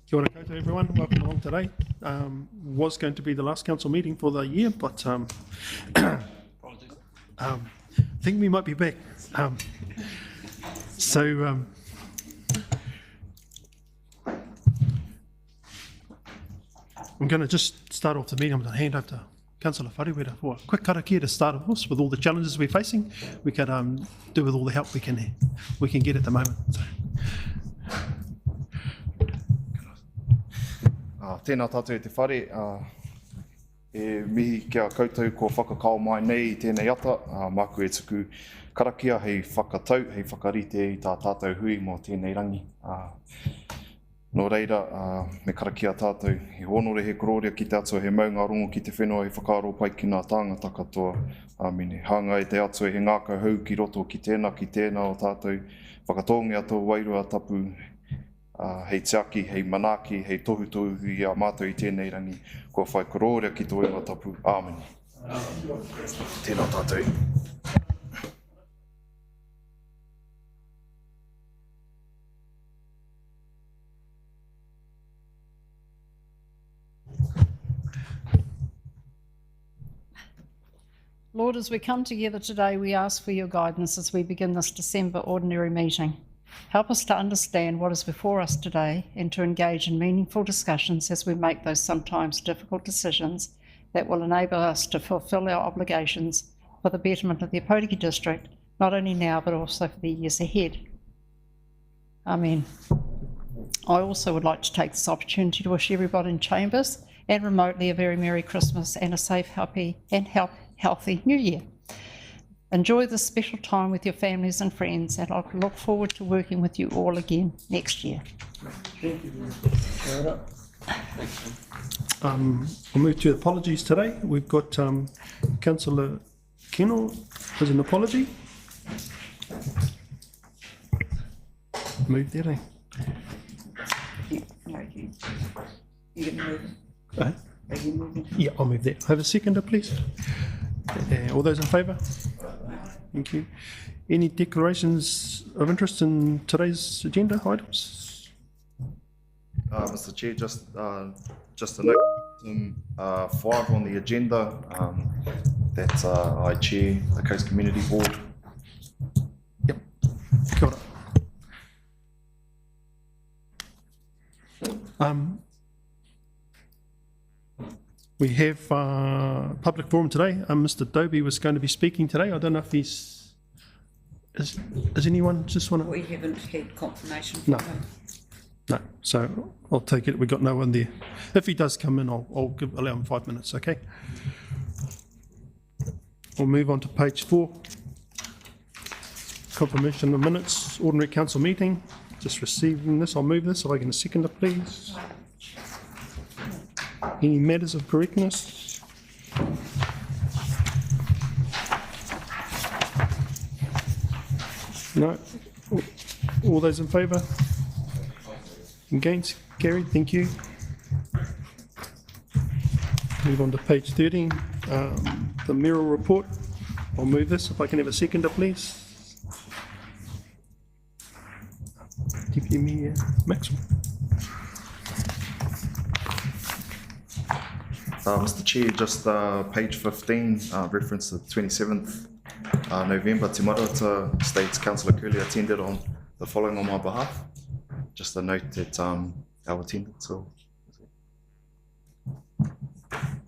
Kia ora koutou everyone, welcome along today. Was going to be the last council meeting for the year, but I think we might be back. I'm going to just start off the meeting. I'm going to hand over to Councillor Wharewera for a quick karakia to start off with all the challenges we're facing. We could do with all the help we can get at the moment. So. Tēnā tātou e te whare, e mihi kia koutou ko whakakao mai nei I tēnei ata, māku e tuku karakia hei whakatau, hei whakarite I tā tātou hui mō tēnei rangi. Nō reira, me karakia tātou, he honore he kororia ki te atua, he maunga rongo ki te whenua, he whakaaro pai ki nā tāngata katoa. Mene, hanga e te atua, he ngākau hau ki roto ki tēnā o tātou, whakatongi ato wairua tapu, hei tiaki, hei manaki, hei tohu I a mātou I tēnei rangi, kua whai kororia ki tō inga tapu. Āmen. Tēnā tātou. Lord, as we come together today, we ask for your guidance as we begin this December ordinary meeting. Help us to understand what is before us today and to engage in meaningful discussions as we make those sometimes difficult decisions that will enable us to fulfil our obligations for the betterment of the Ōpōtiki district, not only now but also for the years ahead. Amen. I also would like to take this opportunity to wish everybody in Chambers and remotely a very Merry Christmas and a safe, happy and healthy New Year. Enjoy this special time with your families and friends, and I look forward to working with you all again next year. Thank you. We'll move to apologies today. We've got Councillor Kennell as an apology. Move that, eh? You can move it. Are you moving? Yeah, I'll move that. Have a seconder, please. All those in favour? Thank you. Any declarations of interest in today's agenda items? Mr. Chair, just a note, item 5 on the agenda, that I chair the Coast Community Board. Yep. Kia ora. We have public forum today. Mr. Dobie was going to be speaking today. I don't know if he's... Does anyone just want to... We haven't had confirmation No. from him. No, so I'll take it. We've got no one there. If he does come in, I'll allow him 5 minutes, okay? We'll move on to page 4. Confirmation of minutes, ordinary council meeting. Just receiving this. I'll move this. If I can second it, please. Any matters of correctness? No. All those in favour? Against? Carried. Thank you. Move on to page 13. The Merrill report. I'll move this. If I can have a seconder, please. Deputy Mayor Maxwell. Mr. Chair, just page 15, reference to the 27th November, Te Marata states Councillor Curley attended on the following on my behalf. Just a note that our attendance. So,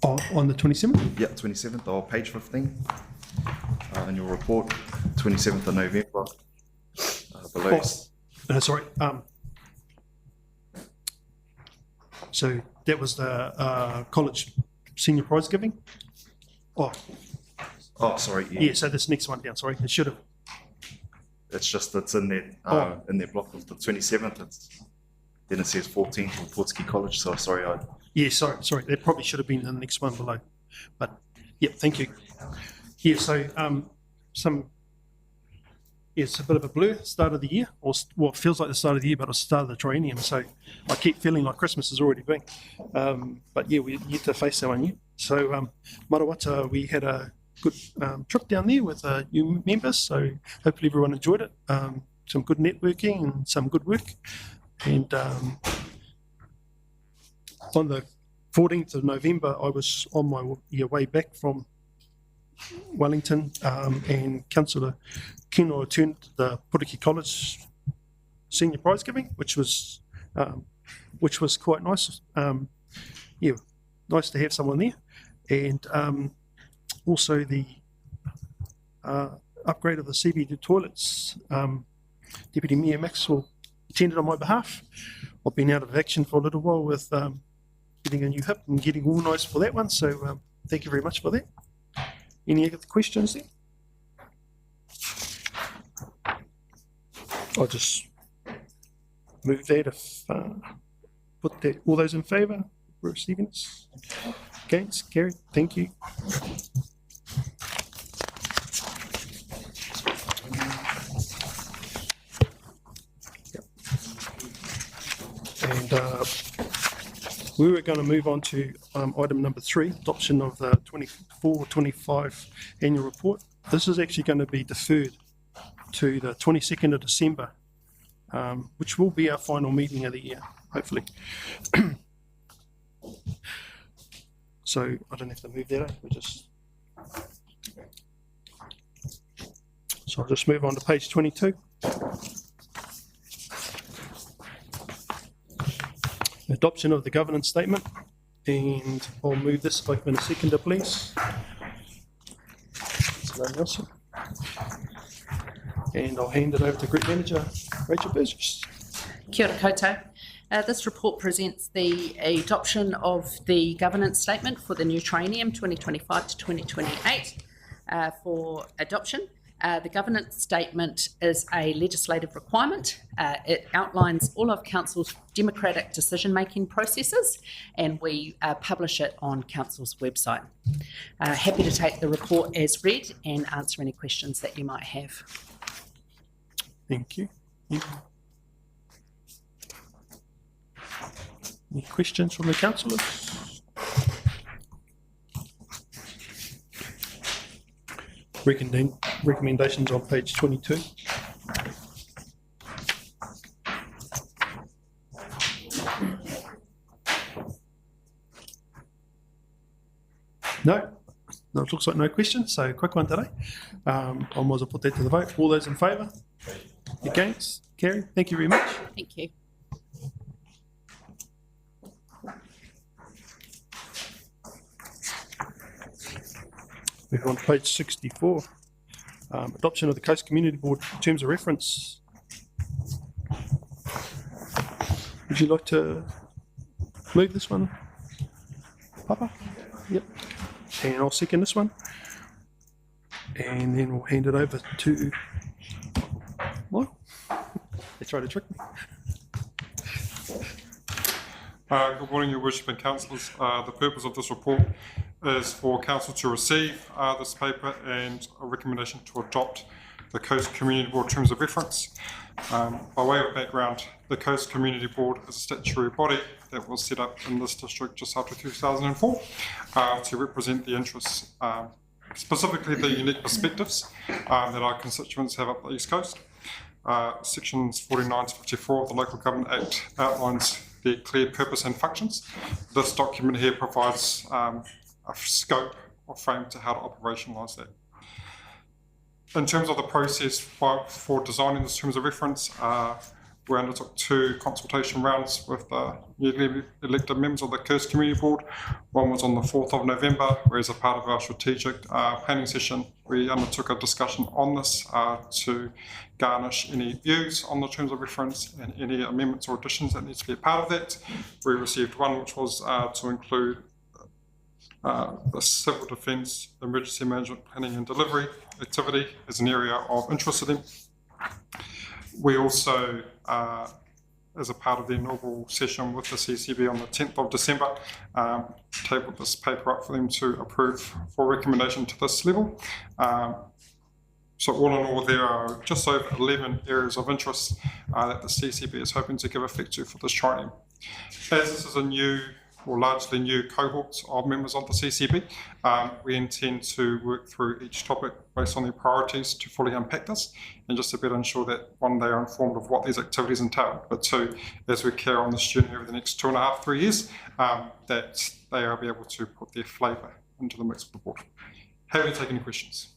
Oh, on the 27th? yeah, 27th, or page 15 in your report, 27th of November. Below. Sorry. So that was the college senior prize giving? Oh, sorry. Yeah, so this next one down, sorry. It should have. It's just it's in that block of the 27th. Then it says 14th for Ōpōtiki College. So sorry, Yeah, sorry. That probably should have been in the next one below. But yeah, thank you. Yeah, so it's a bit of a blur, start of the year, or well, it feels like the start of the year, but it's the start of the triennium, so I keep feeling like Christmas has already been. But yeah, we're yet to face our new. So Marawata, we had a good trip down there with new members, so hopefully everyone enjoyed it. Some good networking and some good work. And on the 14th of November, I was on my way back from Wellington, and Councillor Kino attended the Puriki College senior prize giving, which was quite nice. Nice to have someone there, and also the upgrade of the CBD toilets. Deputy Mayor Maxwell attended on my behalf. I've been out of action for a little while with getting a new hip and getting organised for that one, so thank you very much for that. Any other questions there? I'll just move that if put that. All those in favour? Bruce Stevens? Against? Carried. Thank you. Yep. And we were going to move on to item number 3, adoption of the 24-25 annual report. This is actually going to be deferred to the 22nd of December, which will be our final meeting of the year, hopefully. So I don't have to move that up. So I'll just move on to page 22. Adoption of the governance statement, and I'll move this if I can a seconder, please. Councillor Nelson. And I'll hand it over to Group Manager Rachel Burgess. Kia ora koutou. This report presents the adoption of the governance statement for the new triennium 2025 to 2028 for adoption. The governance statement is a legislative requirement. It outlines all of Council's democratic decision-making processes, and we publish it on Council's website. Happy to take the report as read and answer any questions that you might have. Thank you. Any questions from the councillors? Recommendations on page 22. No, it looks like no questions, so quick one today. I might as well put that to the vote. All those in favour? Against? Carried. Thank you very much. Thank you. Move on to page 64. Adoption of the Coast Community Board Terms of Reference. Would you like to move this one, Papa? Yep. And I'll second this one. And then we'll hand it over to Lyle. They tried to trick me. Good morning, Your Worship and Councillors. The purpose of this report is for Council to receive this paper and a recommendation to adopt the Coast Community Board Terms of Reference. By way of background, the Coast Community Board is a statutory body that was set up in this district just after 2004 to represent the interests, specifically the unique perspectives that our constituents have up the East Coast. Sections 49 to 54 of the Local Government Act outlines their clear purpose and functions. This document here provides a scope or frame to how to operationalise that. In terms of the process for designing this terms of reference, we undertook 2 consultation rounds with the newly elected members of the Coast Community Board. One was on the 4th of November, where as a part of our strategic planning session, we undertook a discussion on this to garnish any views on the terms of reference and any amendments or additions that need to be a part of that. We received one which was to include the civil defence, emergency management planning and delivery activity as an area of interest to them. We also, as a part of the inaugural session with the CCB on the 10th of December, tabled this paper up for them to approve for recommendation to this level. So all in all, there are just over 11 areas of interest that the CCB is hoping to give effect to for this triennium. As this is a new or largely new cohorts of members of the CCB. We intend to work through each topic based on their priorities to fully unpack this, and just to better ensure that, one, they are informed of what these activities entail, but two, as we carry on this journey over the next 2.5, 3 years, that they are be able to put their flavour into the mix of the board. Happy to take any questions.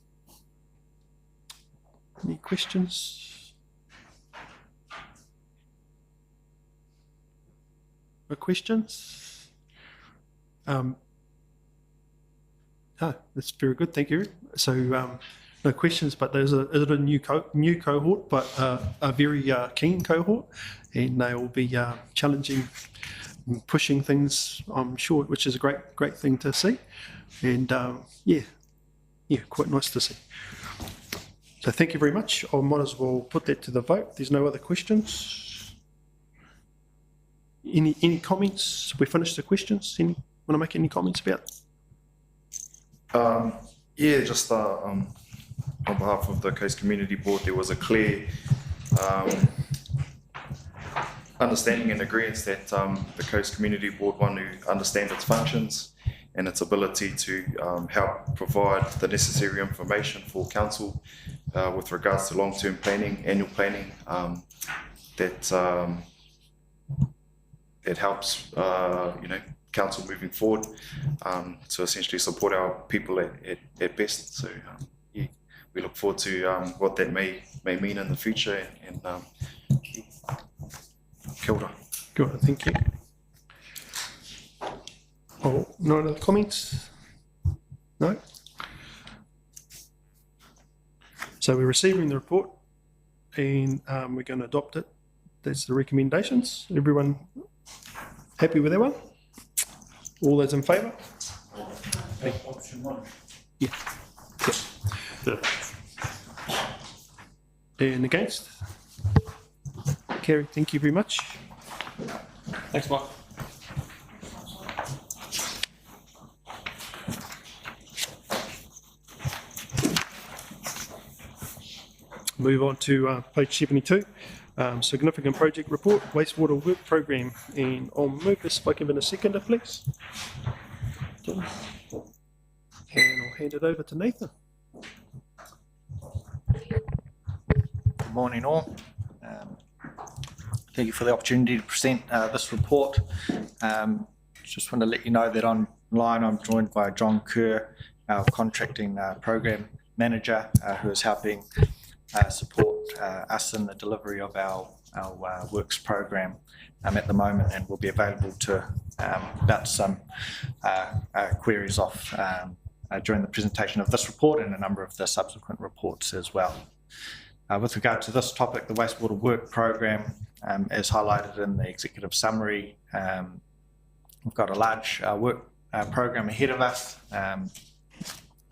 Any questions? No questions? That's very good, thank you. So no questions, but is it a new cohort, but a very keen cohort, and they will be challenging and pushing things, I'm sure, which is a great thing to see, and yeah, quite nice to see. So thank you very much. I might as well put that to the vote. There's no other questions. Any comments? We finished the questions. Want to make any comments about it? Yeah, just on behalf of the Coast Community Board, there was a clear understanding and agreement that the Coast Community Board want to understand its functions and its ability to help provide the necessary information for council with regards to long-term planning, annual planning, that it helps council moving forward to essentially support our people at best. So yeah, we look forward to what that may mean in the future, and kia ora. Good, thank you. Oh, no other comments? No? So we're receiving the report, and we're going to adopt it. That's the recommendations. Everyone happy with that one? All those in favour? Option 1. Yeah. And against? Carried. Thank you very much. Thanks, Mark. Move on to page 72. Significant project report, wastewater work program, and I'll move this if I can in a second, please. And I'll hand it over to Nathan. Good morning all. Thank you for the opportunity to present this report. Just want to let you know that online I'm joined by John Kerr, our contracting program manager, who is helping support us in the delivery of our works program at the moment, and will be available to bounce some queries off during the presentation of this report and a number of the subsequent reports as well. With regard to this topic, the wastewater work program, as highlighted in the executive summary, we've got a large work program ahead of us.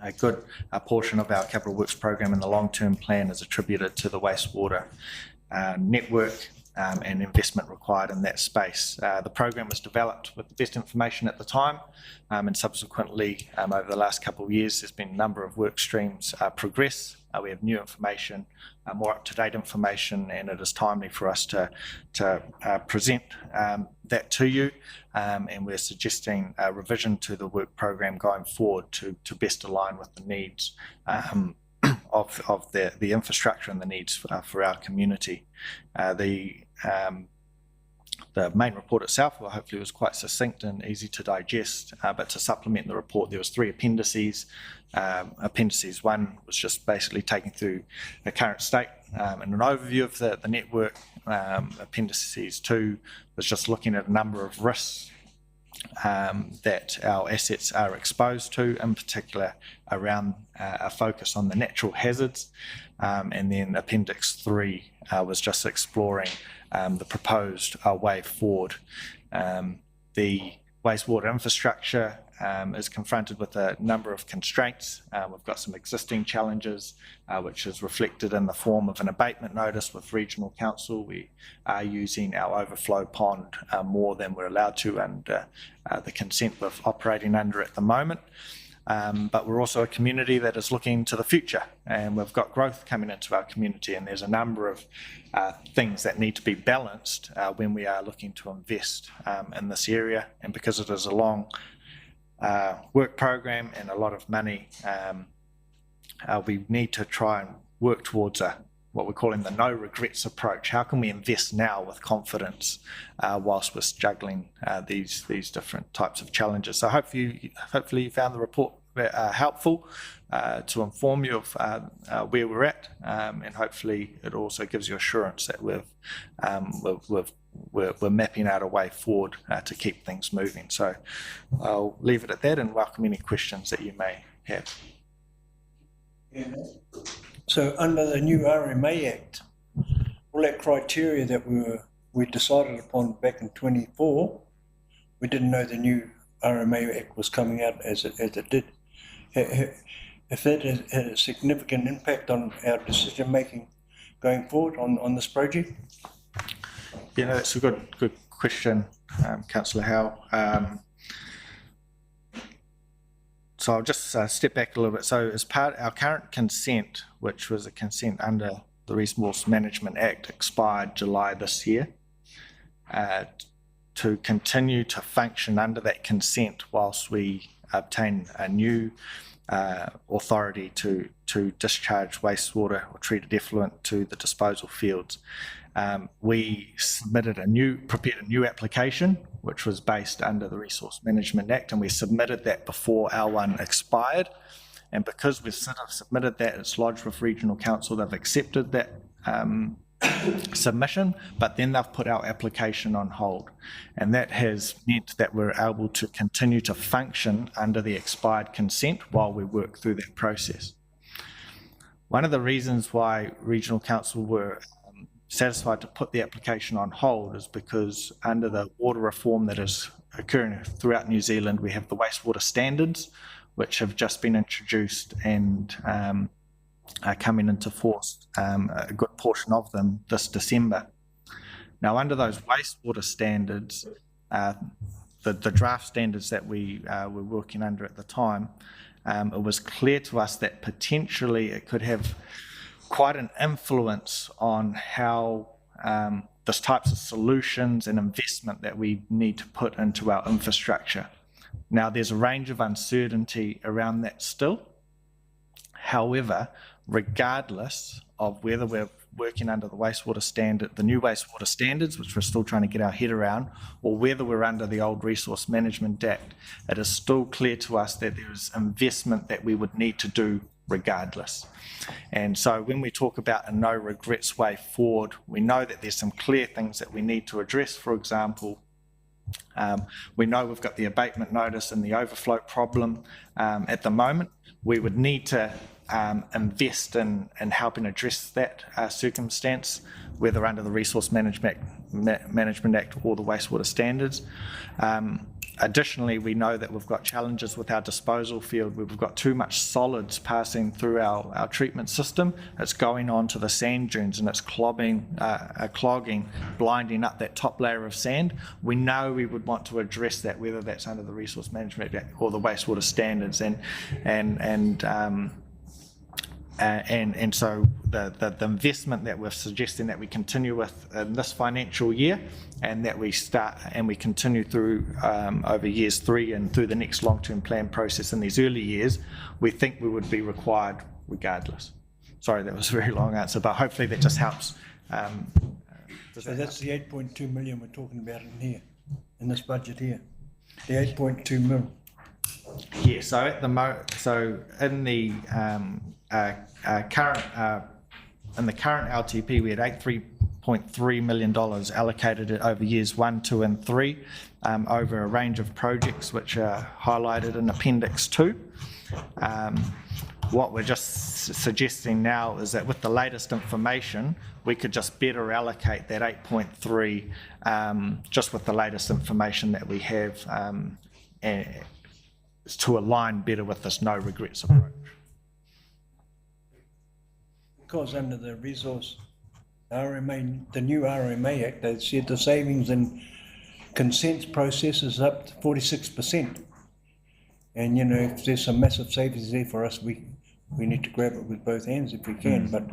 A good portion of our capital works program in the long-term plan is attributed to the wastewater network and investment required in that space. The program was developed with the best information at the time, and subsequently over the last couple of years there's been a number of work streams progress. We have new information, more up-to-date information, and it is timely for us to present that to you, and we're suggesting a revision to the work program going forward to best align with the needs of the infrastructure and the needs for our community. The main report itself, well, hopefully was quite succinct and easy to digest, but to supplement the report there was 3 appendices. Appendices 1 was just basically taking through the current state and an overview of the network. Appendices 2 was just looking at a number of risks that our assets are exposed to, in particular around a focus on the natural hazards, and then Appendix 3 was just exploring the proposed way forward. The wastewater infrastructure is confronted with a number of constraints. We've got some existing challenges, which is reflected in the form of an abatement notice with Regional Council. We are using our overflow pond more than we're allowed to, and the consent we're operating under at the moment. but we're also a community that is looking to the future, and we've got growth coming into our community, and there's a number of things that need to be balanced when we are looking to invest in this area. And because it is a long work program and a lot of money, we need to try and work towards what we're calling the no regrets approach. How can we invest now with confidence whilst we're juggling these different types of challenges? So hopefully you found the report helpful to inform you of where we're at, and hopefully it also gives you assurance that we're mapping out a way forward to keep things moving. So I'll leave it at that and welcome any questions that you may have. So under the new RMA Act, all that criteria that we decided upon back in 24, we didn't know the new RMA Act was coming out as it did. If that has had a significant impact on our decision making going forward on this project? Yeah, no, that's a good question, Councillor Howe. So I'll just step back a little bit. So as part our current consent, which was a consent under the Resource Management Act, expired July this year. To continue to function under that consent whilst we obtain a new authority to discharge wastewater or treated effluent to the disposal fields, we prepared a new application, which was based under the Resource Management Act, and we submitted that before our one expired. And because we've submitted that, it's lodged with Regional Council. They've accepted that submission, but then they've put our application on hold, and that has meant that we're able to continue to function under the expired consent while we work through that process. One of the reasons why Regional Council were satisfied to put the application on hold is because under the water reform that is occurring throughout New Zealand, we have the wastewater standards, which have just been introduced and are coming into force, a good portion of them this December. Now, under those wastewater standards, the draft standards that we were working under at the time, it was clear to us that potentially it could have quite an influence on how the types of solutions and investment that we need to put into our infrastructure. Now, there's a range of uncertainty around that still. However, regardless of whether we're working under the wastewater standard, the new wastewater standards, which we're still trying to get our head around, or whether we're under the old Resource Management Act, it is still clear to us that there is investment that we would need to do regardless. And so when we talk about a no regrets way forward, we know that there's some clear things that we need to address. For example, we know we've got the abatement notice and the overflow problem at the moment. We would need to invest in helping address that circumstance, whether under the Resource Management Act or the wastewater standards. Additionally, we know that we've got challenges with our disposal field where we've got too much solids passing through our treatment system. It's going on to the sand dunes and it's clogging, blinding up that top layer of sand. We know we would want to address that, whether that's under the Resource Management Act or the wastewater standards. And so the investment that we're suggesting that we continue with in this financial year, and that we start and we continue through over years 3 and through the next long-term plan process in these early years, we think we would be required regardless. Sorry, that was a very long answer, but hopefully that just helps. So that's the 8.2 million we're talking about in here, in this budget here, the 8.2 million. Yeah, so at the in the in the current LTP, we had $3.3 million allocated over years 1, 2 and 3 over a range of projects which are highlighted in Appendix 2. What we're just suggesting now is that with the latest information, we could just better allocate that 8.3 just with the latest information that we have to align better with this no regrets approach. Because under the resource RMA, the new RMA Act, they said the savings in consent process is up to 46%. And, you know, if there's some massive savings there for us, we need to grab it with both hands if we can. But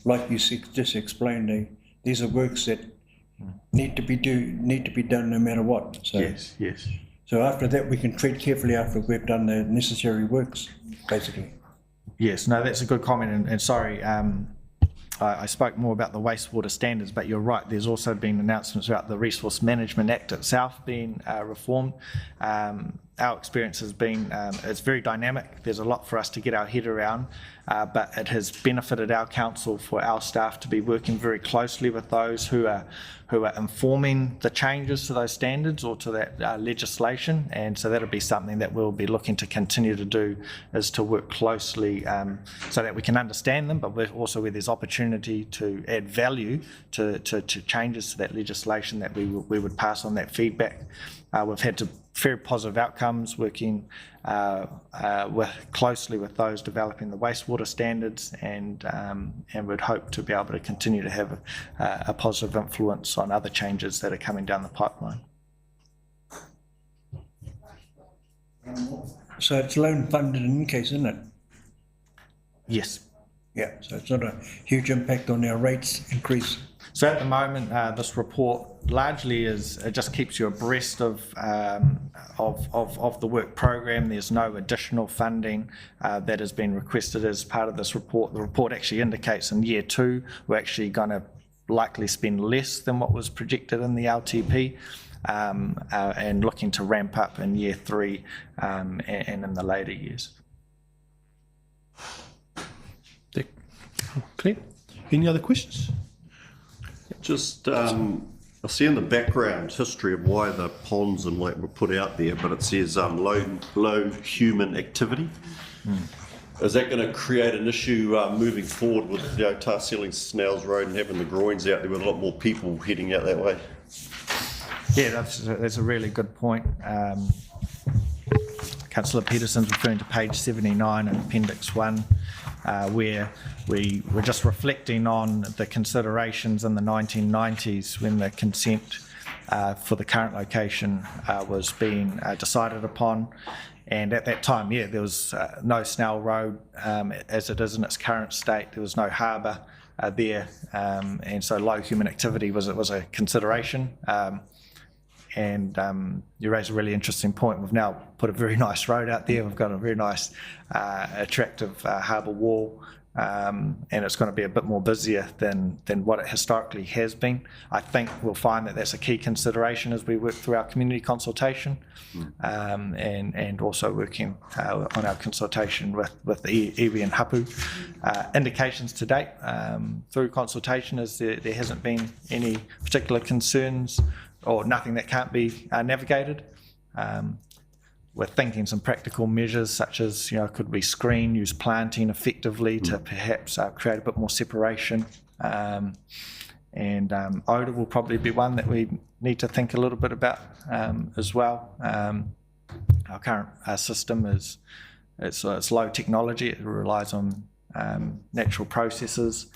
like you just explained, these are works that need to be done no matter what. So, Yes. So after that, we can tread carefully after we've done the necessary works, basically. Yes, no, that's a good comment, and sorry, I spoke more about the wastewater standards, but you're right, there's also been announcements about the Resource Management Act itself being reformed. Our experience has been, it's very dynamic, there's a lot for us to get our head around, but it has benefited our council for our staff to be working very closely with those who are informing the changes to those standards or to that legislation, and so that'll be something that we'll be looking to continue to do, is to work closely so that we can understand them, but also where there's opportunity to add value to changes to that legislation, that we would pass on that feedback. We've had very positive outcomes working closely with those developing the wastewater standards, and would hope to be able to continue to have a positive influence on other changes that are coming down the pipeline. So it's loan funded in case, isn't it? Yes. Yeah, so it's not a huge impact on our rates increase. So at the moment, this report largely it just keeps you abreast of the work program. There's no additional funding that has been requested as part of this report. The report actually indicates in year 2 we're actually going to likely spend less than what was projected in the LTP, and looking to ramp up in year 3 and in the later years. Clear? Any other questions? Just, I see in the background history of why the ponds and were put out there, but it says low human activity. Is that going to create an issue moving forward with Tarseeling Snells Road and having the groins out there with a lot more people heading out that way? Yeah, that's a really good point. Councillor Peterson's referring to page 79 in Appendix 1, where we were just reflecting on the considerations in the 1990s when the consent for the current location was being decided upon. And at that time, there was no Snell Road as it is in its current state. There was no harbour there, and so low human activity was a consideration. And you raise a really interesting point. We've now put a very nice road out there. We've got a very nice, attractive harbour wall, and it's going to be a bit more busier than what it historically has been. I think we'll find that that's a key consideration as we work through our community consultation, and also working on our consultation with the iwi and hapu. Indications to date through consultation is there hasn't been any particular concerns or nothing that can't be navigated. We're thinking some practical measures such as, could we screen, use planting effectively to perhaps create a bit more separation. And odour will probably be one that we need to think a little bit about as well. Our current system it's low technology. It relies on natural processes,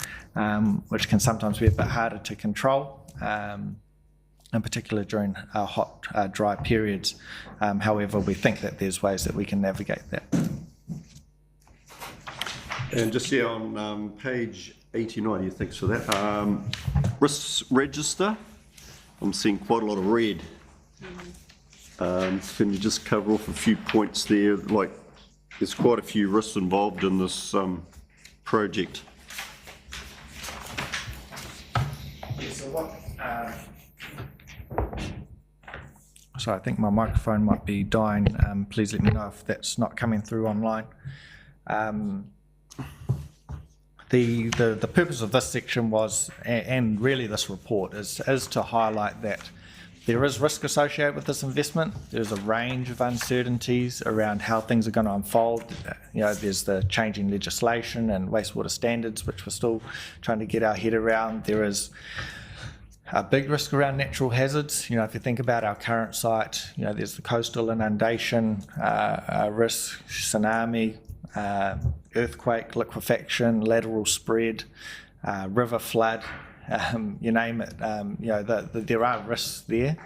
which can sometimes be a bit harder to control. In particular during hot, dry periods. However, we think that there's ways that we can navigate that. And just on page 89, thanks for that. Risk register, I'm seeing quite a lot of red. Can you just cover off a few points there? Like, there's quite a few risks involved in this project. Yeah, so what... So I think my microphone might be dying. Please let me know if that's not coming through online. The purpose of this section was, and really this report, is to highlight that there is risk associated with this investment. There's a range of uncertainties around how things are going to unfold. There's the changing legislation and wastewater standards, which we're still trying to get our head around. There is a big risk around natural hazards. If you think about our current site, there's the coastal inundation risk, tsunami, earthquake, liquefaction, lateral spread, river flood, you name it. There are risks there.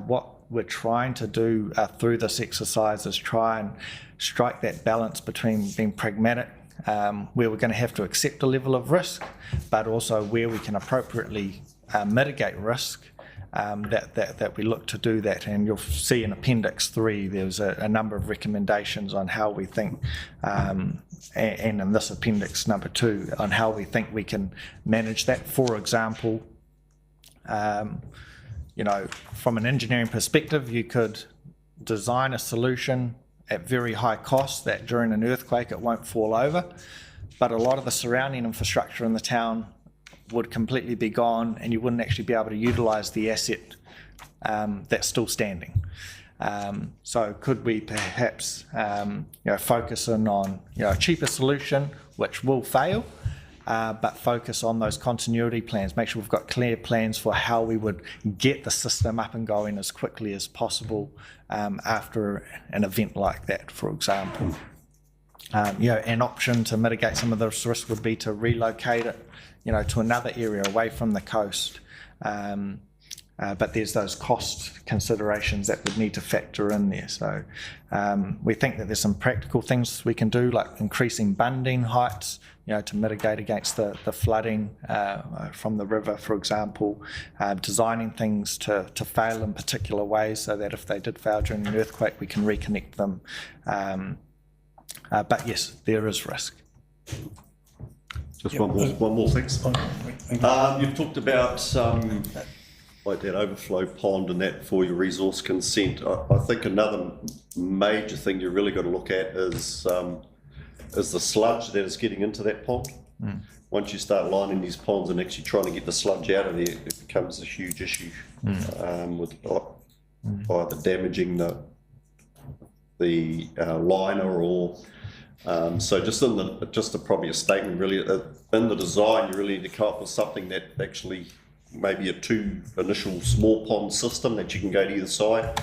What we're trying to do through this exercise is try and strike that balance between being pragmatic, where we're going to have to accept a level of risk, but also where we can appropriately mitigate risk, that we look to do that. And you'll see in Appendix 3 there's a number of recommendations on how we think, and in this Appendix number 2, on how we think we can manage that. For example, you know, from an engineering perspective, you could design a solution at very high cost that during an earthquake it won't fall over, but a lot of the surrounding infrastructure in the town would completely be gone and you wouldn't actually be able to utilise the asset that's still standing. So could we perhaps you know, focus in on, you know, a cheaper solution which will fail, but focus on those continuity plans, make sure we've got clear plans for how we would get the system up and going as quickly as possible after an event like that, for example. You know, an option to mitigate some of this risk would be to relocate it, you know, to another area away from the coast. But there's those cost considerations that would need to factor in there. So we think that there's some practical things we can do, like increasing bunding heights, you know, to mitigate against the flooding from the river, for example, designing things to fail in particular ways so that if they did fail during an earthquake, we can reconnect them. But yes, there is risk. Just one more thing. You've talked about like that overflow pond and that for your resource consent. I think another major thing you've really got to look at is the sludge that is getting into that pond. Once you start lining these ponds and actually trying to get the sludge out of there, it becomes a huge issue with either damaging the liner or so just probably a statement really, in the design you really need to come up with something that actually maybe a 2 initial small pond system that you can go to either side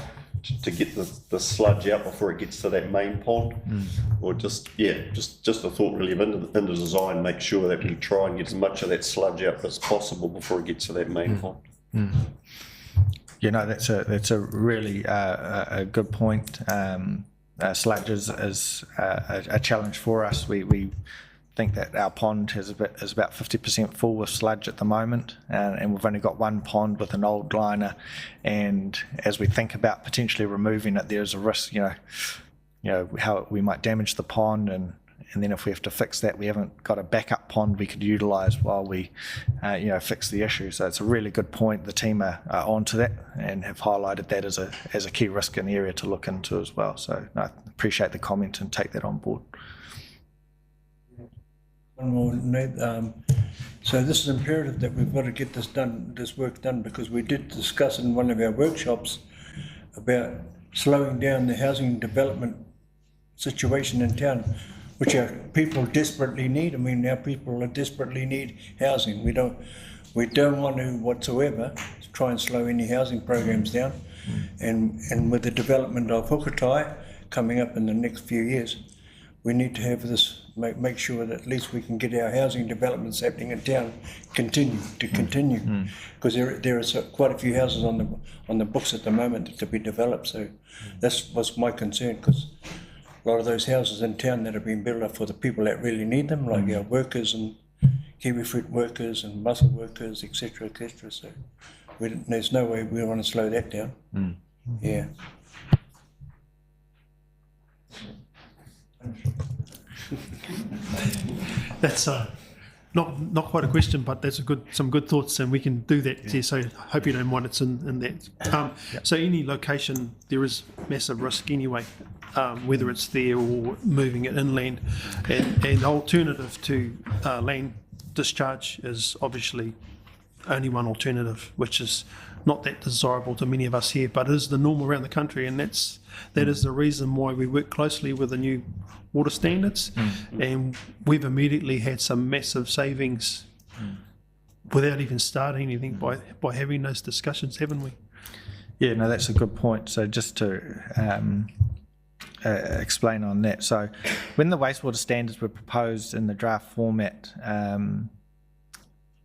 to get the sludge out before it gets to that main pond. Or just a thought really in the design, make sure that we try and get as much of that sludge out as possible before it gets to that main pond. You know, that's a really a good point. Sludge is a challenge for us. We think that our pond is about 50% full with sludge at the moment, and we've only got one pond with an old liner. And as we think about potentially removing it, there's a risk, you know how we might damage the pond, and then if we have to fix that, we haven't got a backup pond we could utilise while we fix the issue. So it's a really good point. The team are onto that and have highlighted that as a key risk in the area to look into as well. So I appreciate the comment and take that on board. One more, Nate. So this is imperative that we've got to get this work done, because we did discuss in one of our workshops about slowing down the housing development situation in town, which our people desperately need. I mean, our people desperately need housing. We don't want to whatsoever try and slow any housing programs down. And with the development of Hukatai coming up in the next few years, we need to have this, make sure that at least we can get our housing developments happening in town continue, because there are quite a few houses on the books at the moment to be developed. So that's what's my concern, because a lot of those houses in town that have been built up for the people that really need them, like our workers and kiwi fruit workers and mussel workers, etc., etc. So there's no way we want to slow that down. Yeah. That's not quite a question, but that's some good thoughts, and we can do that. Yeah. So I hope you don't mind it's in that. So any location, there is massive risk anyway, whether it's there or moving it inland. And alternative to land discharge is obviously only one alternative, which is not that desirable to many of us here, but is the norm around the country, and that is the reason why we work closely with the new water standards, and we've immediately had some massive savings without even starting anything by having those discussions, haven't we? Yeah, no, that's a good point. So just to explain on that. So when the wastewater standards were proposed in the draft format,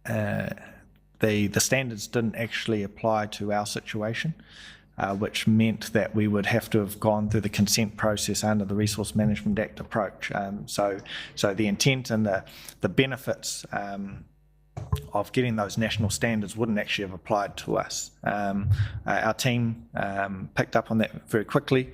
the standards didn't actually apply to our situation. which meant that we would have to have gone through the consent process under the Resource Management Act approach. So the intent and the benefits of getting those national standards wouldn't actually have applied to us. Our team picked up on that very quickly,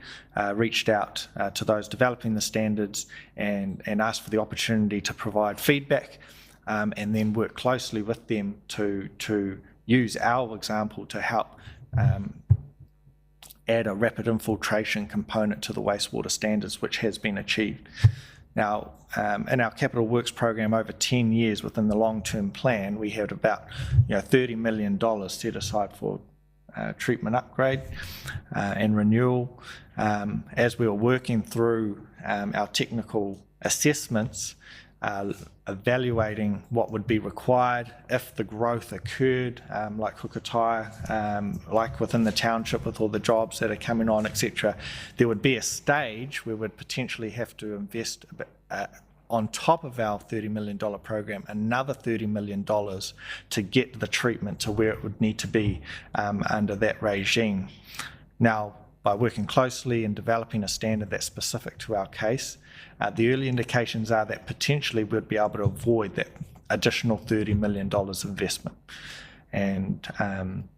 reached out to those developing the standards and asked for the opportunity to provide feedback, and then work closely with them to use our example to help add a rapid infiltration component to the wastewater standards, which has been achieved. Now, in our capital works program over 10 years within the long-term plan, we had about $30 million set aside for treatment upgrade and renewal. As we were working through our technical assessments, evaluating what would be required if the growth occurred, like Hukatai, like within the township with all the jobs that are coming on, etc. There would be a stage where we'd potentially have to invest a bit, on top of our $30 million program, another $30 million to get the treatment to where it would need to be under that regime. Now, by working closely and developing a standard that's specific to our case, the early indications are that potentially we'd be able to avoid that additional $30 million investment. And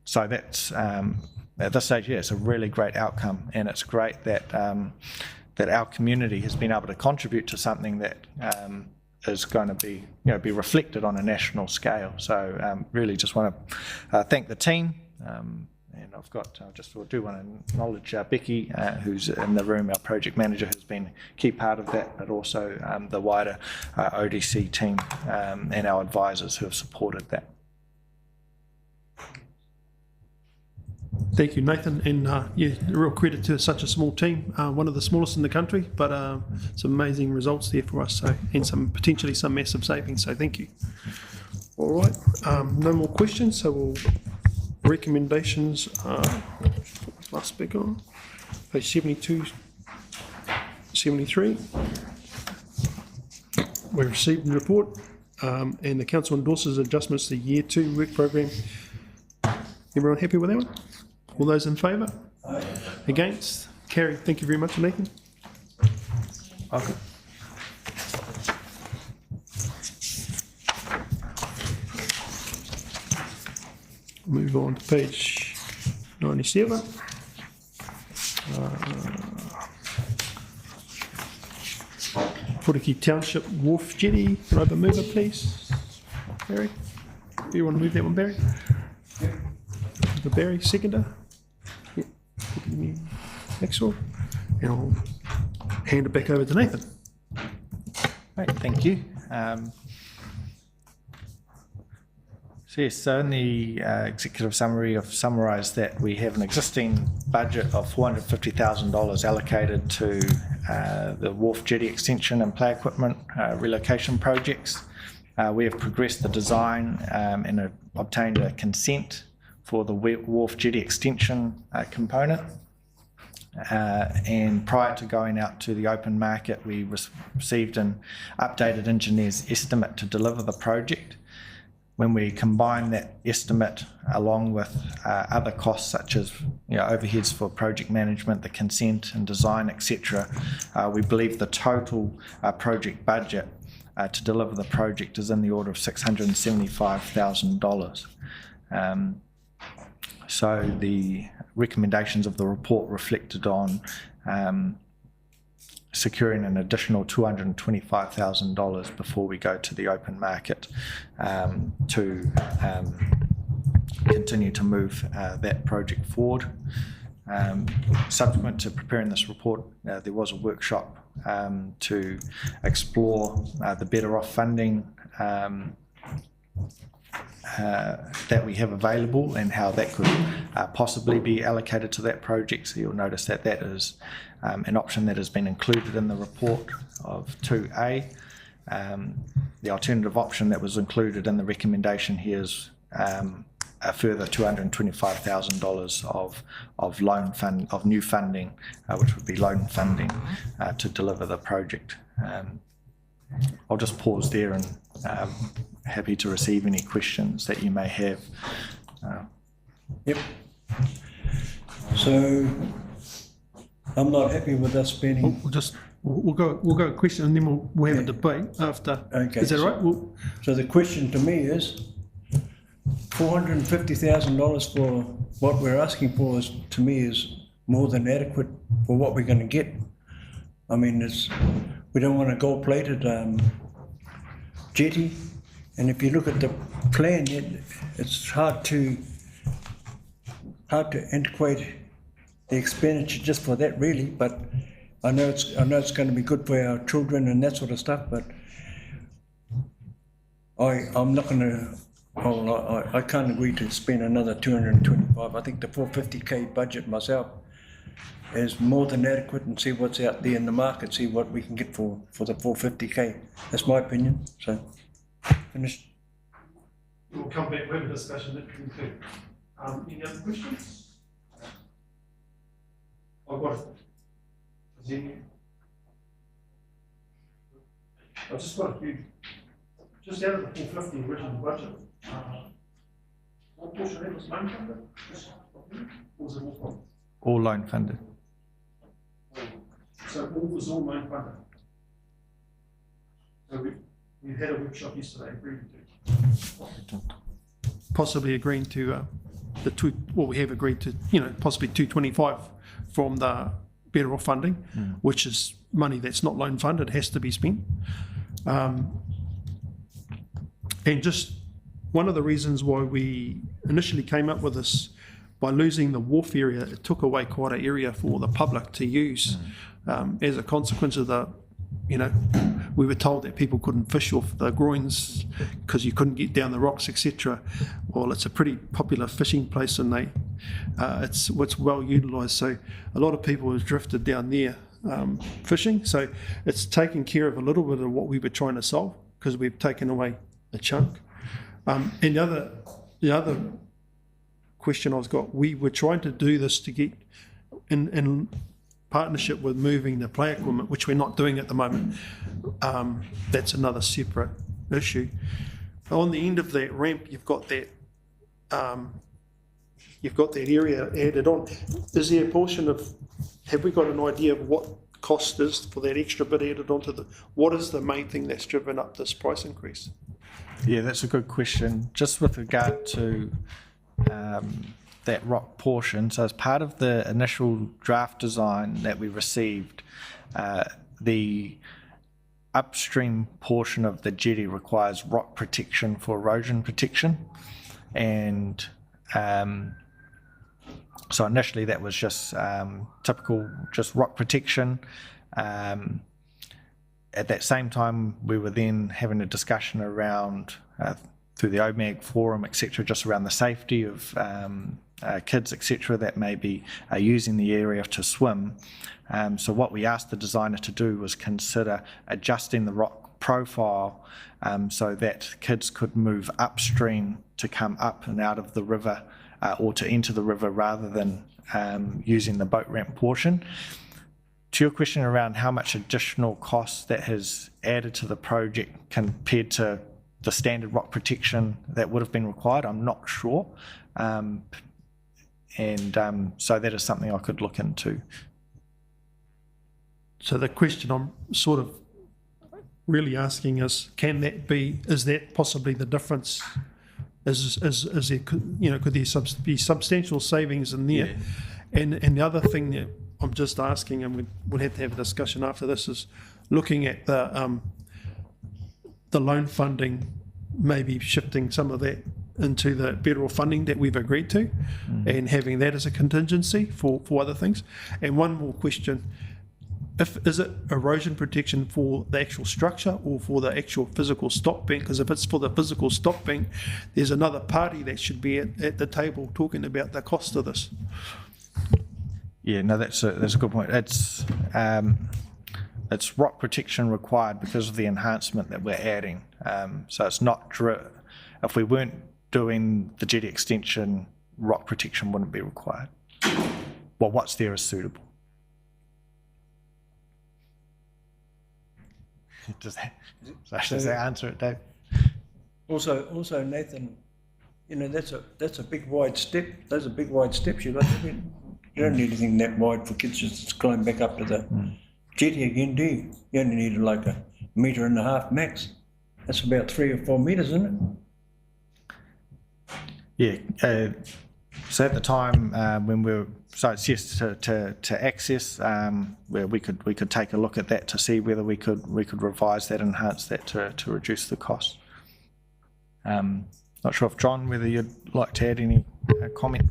so that's, at this stage, yeah, it's a really great outcome, and it's great that that our community has been able to contribute to something that is going to be, be reflected on a national scale. So really just want to thank the team. And I've got, I do want to acknowledge Becky, who's in the room, our project manager, who's been a key part of that, but also the wider ODC team and our advisors who have supported that. Thank you, Nathan, and yeah, real credit to such a small team, one of the smallest in the country, but some amazing results there for us, so, and potentially some massive savings, so thank you. All right, no more questions, so we'll recommendations, last big on, page 72, 73. We received the report, and the council endorses adjustments to year 2 work program. Everyone happy with that one? All those in favour? Aye. Against? Carried. Thank you very much, Nathan. Okay. Move on to page 97. Puriki Township Wharf Jetty. Can I have a mover, please? Barry? Do you want to move that one, Barry? Yeah. The Barry, seconder. Yeah. Next one. And I'll hand it back over to Nathan. Great, thank you. So in the executive summary, I've summarised that we have an existing budget of $450,000 allocated to the wharf jetty extension and play equipment relocation projects. We have progressed the design and obtained a consent for the wharf jetty extension component. And prior to going out to the open market, we received an updated engineer's estimate to deliver the project. When we combine that estimate along with other costs such as overheads for project management, the consent and design, etc., we believe the total project budget to deliver the project is in the order of $675,000. So the recommendations of the report reflected on securing an additional $225,000 before we go to the open market to continue to move that project forward. Subsequent to preparing this report, there was a workshop to explore the better off funding that we have available and how that could possibly be allocated to that project. So you'll notice that that is an option that has been included in the report of 2A. The alternative option that was included in the recommendation here is a further $225,000 of loan fund, of new funding, which would be loan funding to deliver the project. I'll just pause there and happy to receive any questions that you may have. Yep. So So I'm not happy with us spending. We'll go a question and then we'll have a debate after. Okay, Is that so- right? So the question to me is, $450,000 for what we're asking for is, to me, is more than adequate for what we're going to get. I mean, we don't want a gold-plated jetty, and if you look at the plan, it's hard to antiquate the expenditure just for that, really. But I know it's going to be good for our children and that sort of stuff. But I'm not going to. I can't agree to spend another 225. I think the 450k budget myself is more than adequate, and see what's out there in the market, see what we can get for the 450k. That's my opinion. So, finished. We'll come back, we'll have a discussion that can conclude. Any other questions? I've got I've just got a few. Just out of the 450 original budget, what portion of it was loan funded? Or was it all funded? All loan funded. So all was all loan funded. So we had a workshop yesterday agreed to. Possibly agreeing to we have agreed to, possibly 225 from the Better Off funding, which is money that's not loan funded, has to be spent. And just one of the reasons why we initially came up with this, by losing the wharf area, it took away quite an area for the public to use. As a consequence of we were told that people couldn't fish off the groins because you couldn't get down the rocks, etc. Well, it's a pretty popular fishing place, and it's well utilised. So a lot of people have drifted down there fishing. So it's taken care of a little bit of what we were trying to solve, because we've taken away a chunk. And the other question I've got, we were trying to do this to get in partnership with moving the play equipment, which we're not doing at the moment. That's another separate issue. On the end of that ramp, you've got that area added on. Is there a portion of, have we got an idea of what cost is for that extra bit added onto what is the main thing that's driven up this price increase? Yeah, that's a good question. Just with regard to that rock portion, so as part of the initial draft design that we received, the upstream portion of the jetty requires rock protection for erosion protection, and so initially that was just typical, just rock protection. At that same time, we were then having a discussion around, through the OMAG forum, etc., just around the safety of kids, etc., that may be using the area to swim. So what we asked the designer to do was consider adjusting the rock profile so that kids could move upstream to come up and out of the river, or to enter the river, rather than using the boat ramp portion. To your question around how much additional cost that has added to the project compared to the standard rock protection that would have been required, I'm not sure. So that is something I could look into. So the question I'm sort of really asking is, is that possibly the difference? Is there, could there be substantial savings in there? Yeah. And the other thing that I'm just asking, and we'll have to have a discussion after this, is looking at the loan funding, maybe shifting some of that into the Better Off funding that we've agreed to, and having that as a contingency for other things. And one more question, is it erosion protection for the actual structure or for the actual physical stop bank? Because if it's for the physical stop bank, there's another party that should be at the table talking about the cost of this. Yeah, no, that's a good point. It's rock protection required because of the enhancement that we're adding. So it's not if we weren't doing the jetty extension, rock protection wouldn't be required. Well, what's there is suitable. Does that answer it, Dave? Also, Nathan, that's a big wide step. Those are big wide steps. You've got to You don't need anything that wide for kids just to climb back up to the jetty again, do you? You only need like a 1.5 metres max. That's about 3 or 4 metres, isn't it? Yeah. So at the time when we were, so it's yes to access, where we could take a look at that to see whether we could revise that, enhance that to reduce the cost. Not sure if John, whether you'd like to add any comment.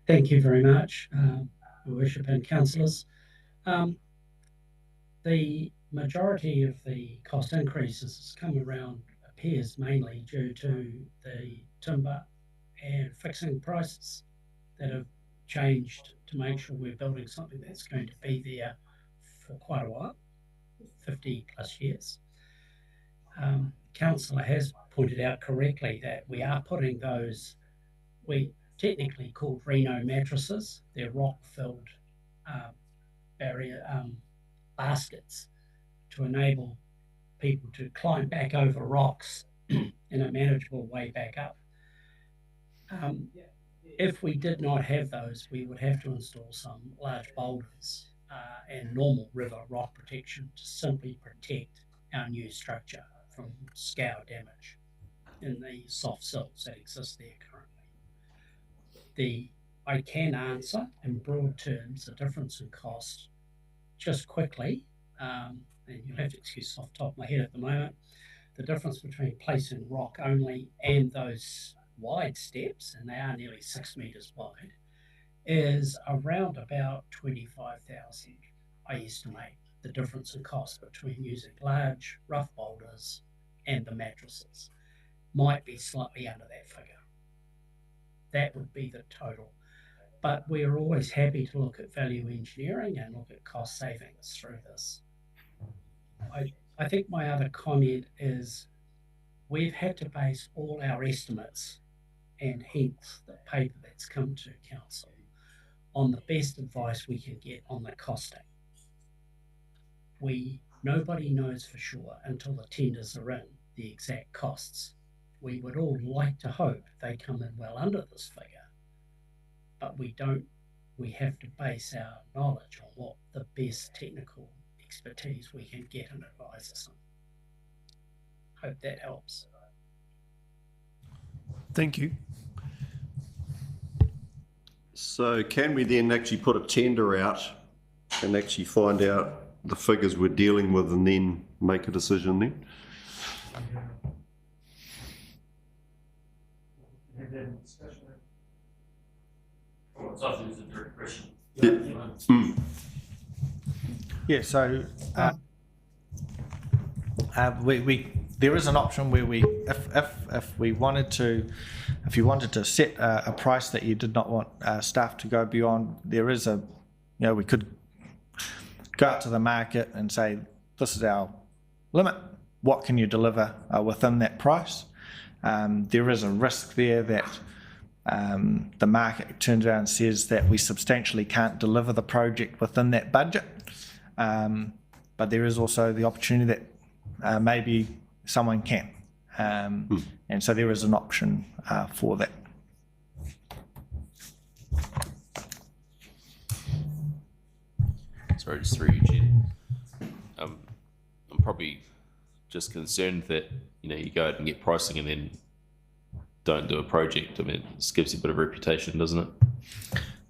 Thank you very much, Your Worship and councillors. The majority of the cost increases has come around, appears mainly due to the timber and fixing prices that have changed to make sure we're building something that's going to be there for quite a while, 50 plus years. Councillor has pointed out correctly that we are putting those, we technically called Reno mattresses, they're rock-filled barrier baskets to enable people to climb back over rocks in a manageable way back up. If we did not have those, we would have to install some large boulders and normal river rock protection to simply protect our new structure from scour damage in the soft silts that exist there currently. I can answer in broad terms the difference in cost just quickly, and you'll have to excuse off the top of my head at the moment, the difference between placing rock only and those wide steps, and they are nearly 6 metres wide, is around about 25,000, I estimate, the difference in cost between using large rough boulders and the mattresses. Might be slightly under that figure. That would be the total. But we're always happy to look at value engineering and look at cost savings through this. I think my other comment is we've had to base all our estimates and hence the paper that's come to council on the best advice we can get on the costing. Nobody knows for sure until the tenders are in the exact costs. We would all like to hope they come in well under this figure, but we don't. We have to base our knowledge on what the best technical expertise we can get and advise us on. Hope that helps. Thank you. So can we then actually put a tender out and actually find out the figures we're dealing with and then make a decision then? It's often a direct question. Yeah. Yeah, so there is an option where if you wanted to set a price that you did not want staff to go beyond, there is we could go out to the market and say, this is our limit. What can you deliver within that price? There is a risk there that the market turns around and says that we substantially can't deliver the project within that budget. But there is also the opportunity that maybe someone can. And so there is an option for that. Sorry, just through you, Jen. I'm probably just concerned that you go out and get pricing and then don't do a project. I mean, this gives you a bit of reputation, doesn't it?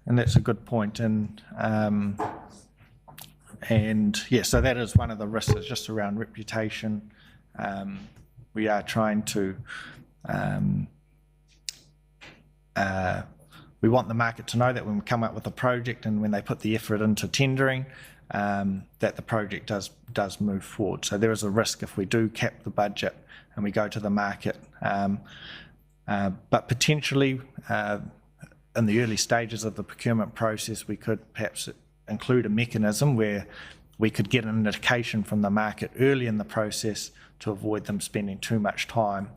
And that's a good point. And yeah, so that is one of the risks, is just around reputation. We are trying to, we want the market to know that when we come up with a project and when they put the effort into tendering, that the project does move forward. So there is a risk if we do cap the budget and we go to the market. But potentially, in the early stages of the procurement process, we could perhaps include a mechanism where we could get an indication from the market early in the process to avoid them spending too much time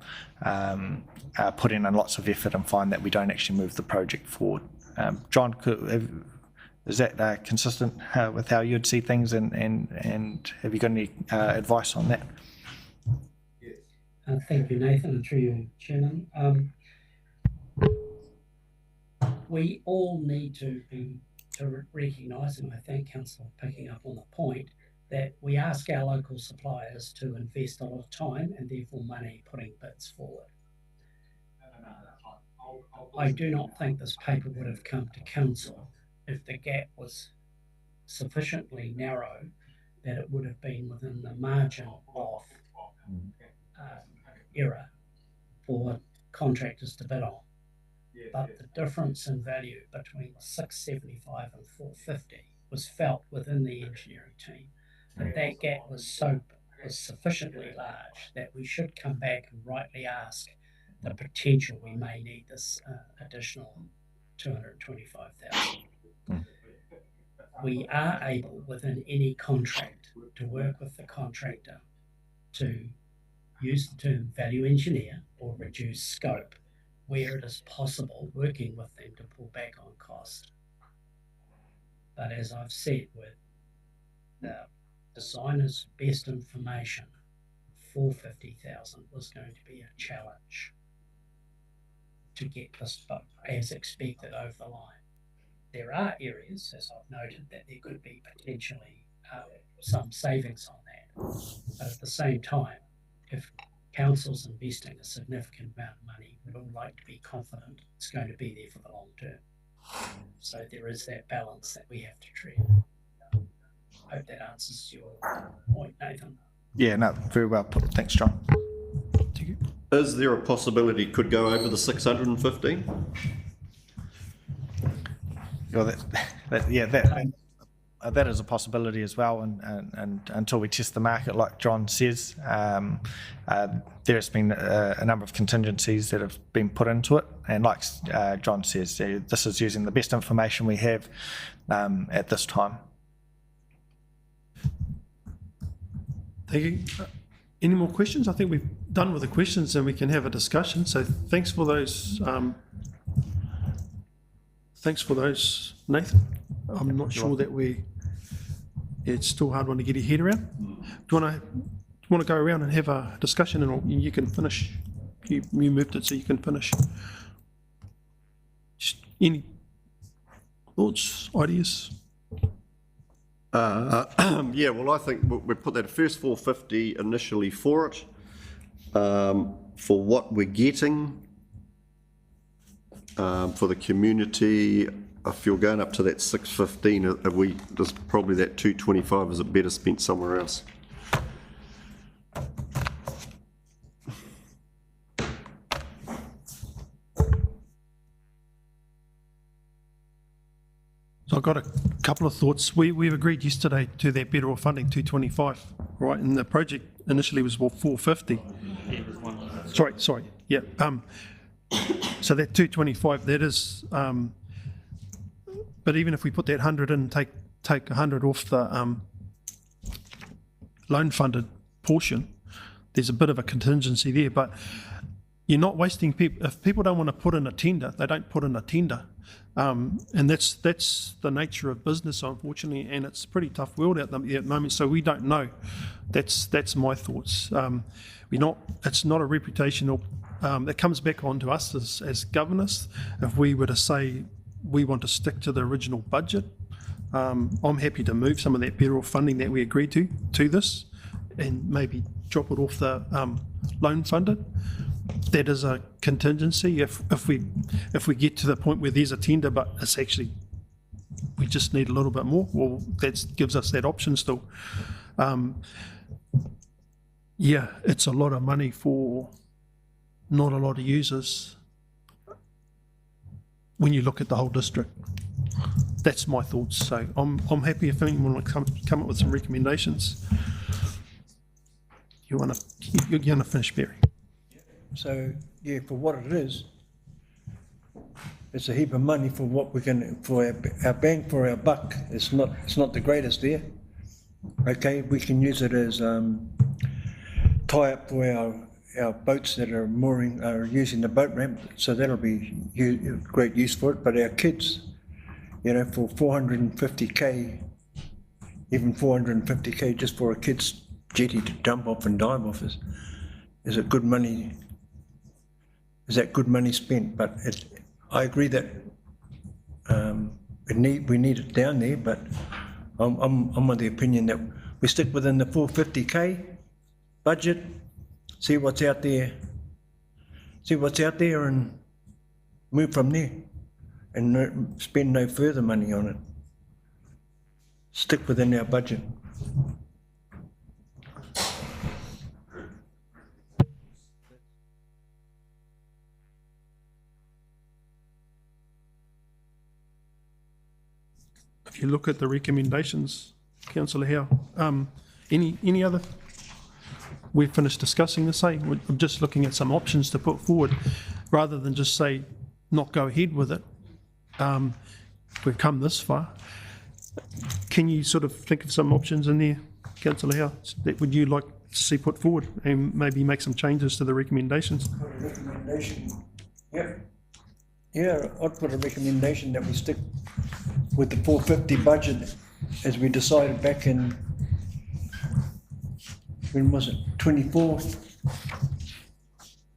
putting in lots of effort and find that we don't actually move the project forward. John, is that consistent with how you'd see things, and have you got any advice on that? Thank you, Nathan, and through you, Chairman. we all need to recognise, and I thank Councillor for picking up on the point, that we ask our local suppliers to invest a lot of time and therefore money putting bids forward. I do not think this paper would have come to council if the gap was sufficiently narrow that it would have been within the margin of error for contractors to bid on. But the difference in value between 675 and 450 was felt within the engineering team. That that gap was sufficiently large that we should come back and rightly ask the potential we may need this additional 225,000. We are able within any contract to work with the contractor to use the term value engineer or reduce scope where it is possible, working with them to pull back on cost. But as I've said, with the designer's best information, 450,000 was going to be a challenge to get this boat as expected over the line. There are areas, as I've noted, that there could be potentially some savings on that. But at the same time, if council's investing a significant amount of money, we'd all like to be confident it's going to be there for the long term. So there is that balance that we have to treat. I hope that answers your point, Nathan. Yeah, no, very well put. Thanks, John. Is there a possibility it could go over the 615? Well, that is a possibility as well, and until we test the market, like John says, there's been a number of contingencies that have been put into it, and like John says, this is using the best information we have at this time. Thank you. Any more questions? I think we've done with the questions and we can have a discussion. So thanks for those. Thanks for those, Nathan. I'm not sure that it's still a hard one to get your head around. Do you want to go around and have a discussion, and you can finish? You moved it, so you can finish. Just any thoughts, ideas? Yeah, well, I think we put that first 450 initially for it. For what we're getting for the community, if you're going up to that 615, there's probably that 225 is it better spent somewhere else. So I've got a couple of thoughts. We've agreed yesterday to that better off funding 225, right? And the project initially was 450. Sorry. Yeah. So that 225, that is. But even if we put that 100 in, take 100 off the loan funded portion, there's a bit of a contingency there. But you're not wasting people. If people don't want to put in a tender, they don't put in a tender. And that's the nature of business, unfortunately, and it's a pretty tough world out there at the moment, so we don't know. That's my thoughts. It's not a reputational, it comes back onto us as governors. If we were to say we want to stick to the original budget, I'm happy to move some of that federal funding that we agreed to this and maybe drop it off the loan funded. That is a contingency if we get to the point where there's a tender but it's actually we just need a little bit more, well, that gives us that option still. Yeah, it's a lot of money for not a lot of users when you look at the whole district. That's my thoughts. So I'm happy if anyone want to come up with some recommendations. You're gonna finish, Barry. So, yeah, for what it is, it's a heap of money for what we're going for our bang for our buck. It's not the greatest there. Okay, we can use it as tie up for our boats that are using the boat ramp, so that'll be great use for it. But our kids, for 450k, even 450k just for a kid's jetty to jump off and dive off is it good money? Is that good money spent? But I agree that We need it down there, but I'm of the opinion that we stick within the 450K budget, see what's out there, and move from there, and spend no further money on it. Stick within our budget. If you look at the recommendations, Councillor Howe, any other? We've finished discussing this, eh? We're just looking at some options to put forward, rather than just say, not go ahead with it. We've come this far. Can you sort of think of some options in there, Councillor Howe, that would you like to see put forward, and maybe make some changes to the recommendations? Recommendation, yeah, I'd put a recommendation that we stick with the 450 budget as we decided back in, when was it, 24,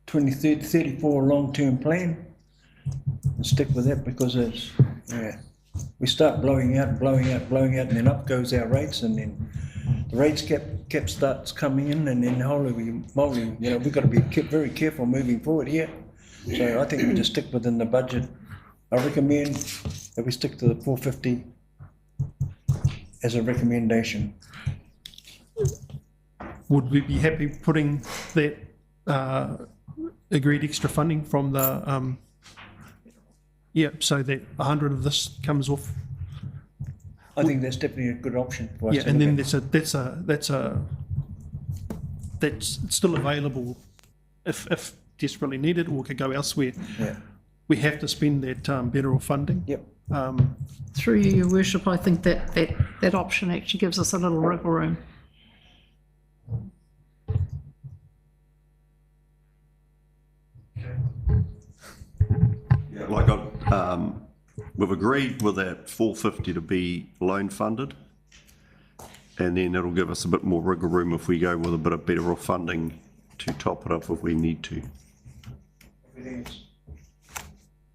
23, 34 long-term plan, and stick with that, because it's, we start blowing out, and then up goes our rates, and then the rates kept starts coming in, and then holy moly, we've got to be very careful moving forward here. So I think we just stick within the budget. I recommend that we stick to the 450 as a recommendation. Would we be happy putting that agreed extra funding from the, so that 100 of this comes off? I think that's definitely a good option for us. Yeah, to and look then that's still available if desperately needed, or could go elsewhere. Yeah. We have to spend that better off funding. Yep. Through you, Your Worship, I think that option actually gives us a little wriggle room. Yeah, like we've agreed with that 450 to be loan funded, and then it'll give us a bit more wriggle room if we go with a bit of better off funding to top it up if we need to.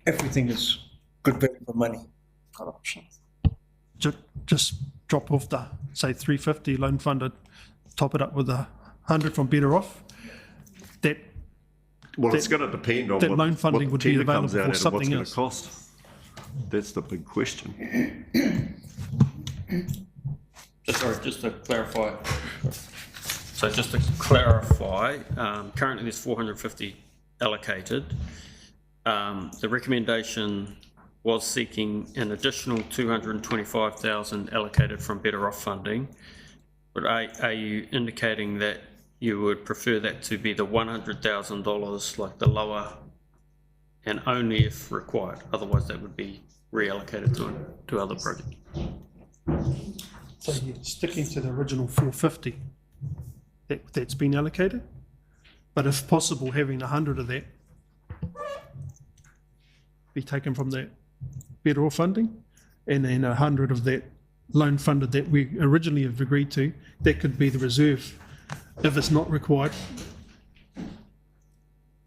Everything is good value for money. Got options. Just drop off the, say, 350 loan funded, top it up with 100 from better off. Well, it's going to depend on that what, loan funding what would the be tender available comes out for at something and what's going to cost. That's the big question. Just to clarify. So just to clarify, currently there's 450 allocated. The recommendation was seeking an additional 225,000 allocated from Better Off funding. But are you indicating that you would prefer that to be the $100,000, like the lower, and only if required? Otherwise, that would be reallocated to other projects. So you're sticking to the original 450 that's been allocated, but if possible, having 100 of that be taken from that Better Off funding, and then 100 of that loan funded that we originally have agreed to, that could be the reserve if it's not required.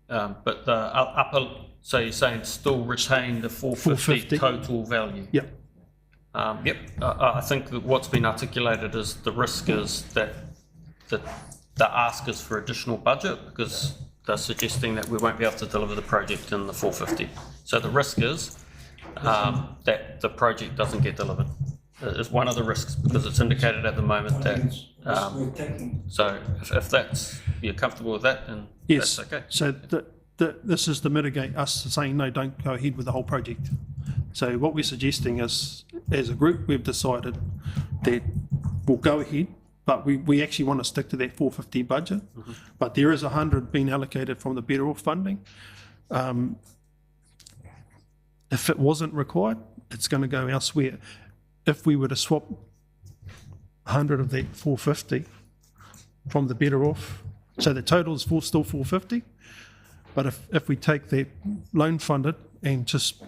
But the upper, so you're saying still retain the 450 total value? Yep. Yep. I think that what's been articulated is the risk is that the ask is for additional budget, because they're suggesting that we won't be able to deliver the project in the 450. So the risk is that the project doesn't get delivered. It's one of the risks, because it's indicated at the moment that, so if that's, you're comfortable with that, then Yes. that's okay. So this is to mitigate us saying, no, don't go ahead with the whole project. So what we're suggesting is, as a group, we've decided that we'll go ahead, but we actually want to stick to that 450 budget. Mm-hmm. But there is 100 being allocated from the Better Off funding. If it wasn't required, it's going to go elsewhere. If we were to swap 100 of that 450 from the Better Off, so the total is still 450, but if we take that loan funded and just,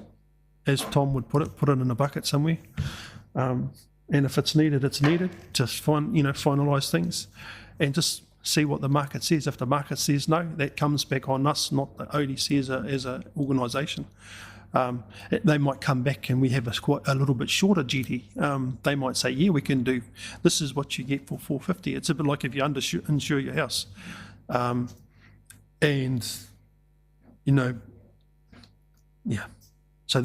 as Tom would put it in a bucket somewhere, and if it's needed, it's needed, just finalise things and just see what the market says. If the market says no, that comes back on us, not the ODC as an organisation. They might come back and we have a little bit shorter GD. They might say, yeah, we can do, this is what you get for 450. It's a bit like if you insure your house. And, you know, yeah. So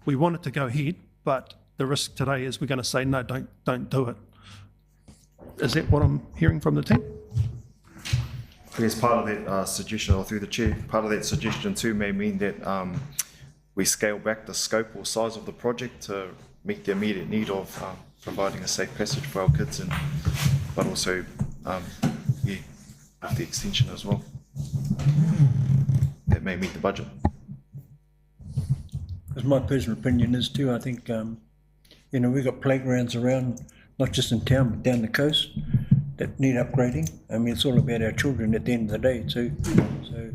we want it to go ahead, but the risk today is we're going to say, no, don't do it. Is that what I'm hearing from the team? I guess part of that suggestion, or through the chair, part of that suggestion too may mean that we scale back the scope or size of the project to meet the immediate need of providing a safe passage for our kids, but also, yeah, with the extension as well. That may meet the budget. As my personal opinion is too, I think, you know, we've got playgrounds around, not just in town, but down the coast, that need upgrading. I mean, it's all about our children at the end of the day too. So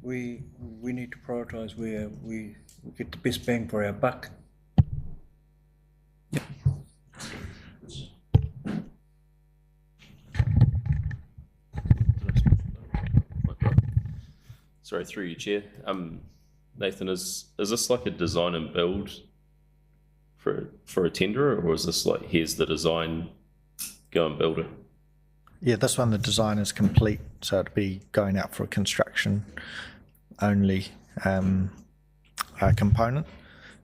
we need to prioritise where we get the best bang for our buck. Sorry, through you, Chair. Nathan, is this like a design and build for a tenderer, or is this like, here's the design, go and build it? Yeah, this one, the design is complete, so it'd be going out for a construction only component.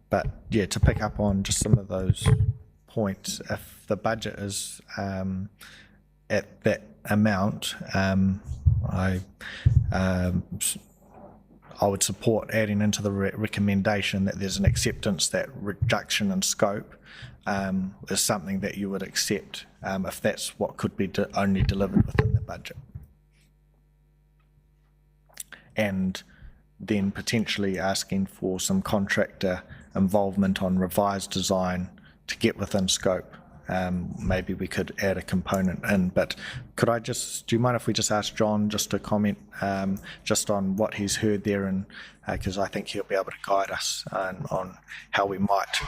But yeah, to pick up on just some of those points, if the budget is at that amount, I would support adding into the recommendation that there's an acceptance that reduction in scope is something that you would accept if that's what could be only delivered within the budget. And then potentially asking for some contractor involvement on revised design to get within scope. Maybe we could add a component in, but do you mind if we just ask John just to comment just on what he's heard there, and because I think he'll be able to guide us on how we might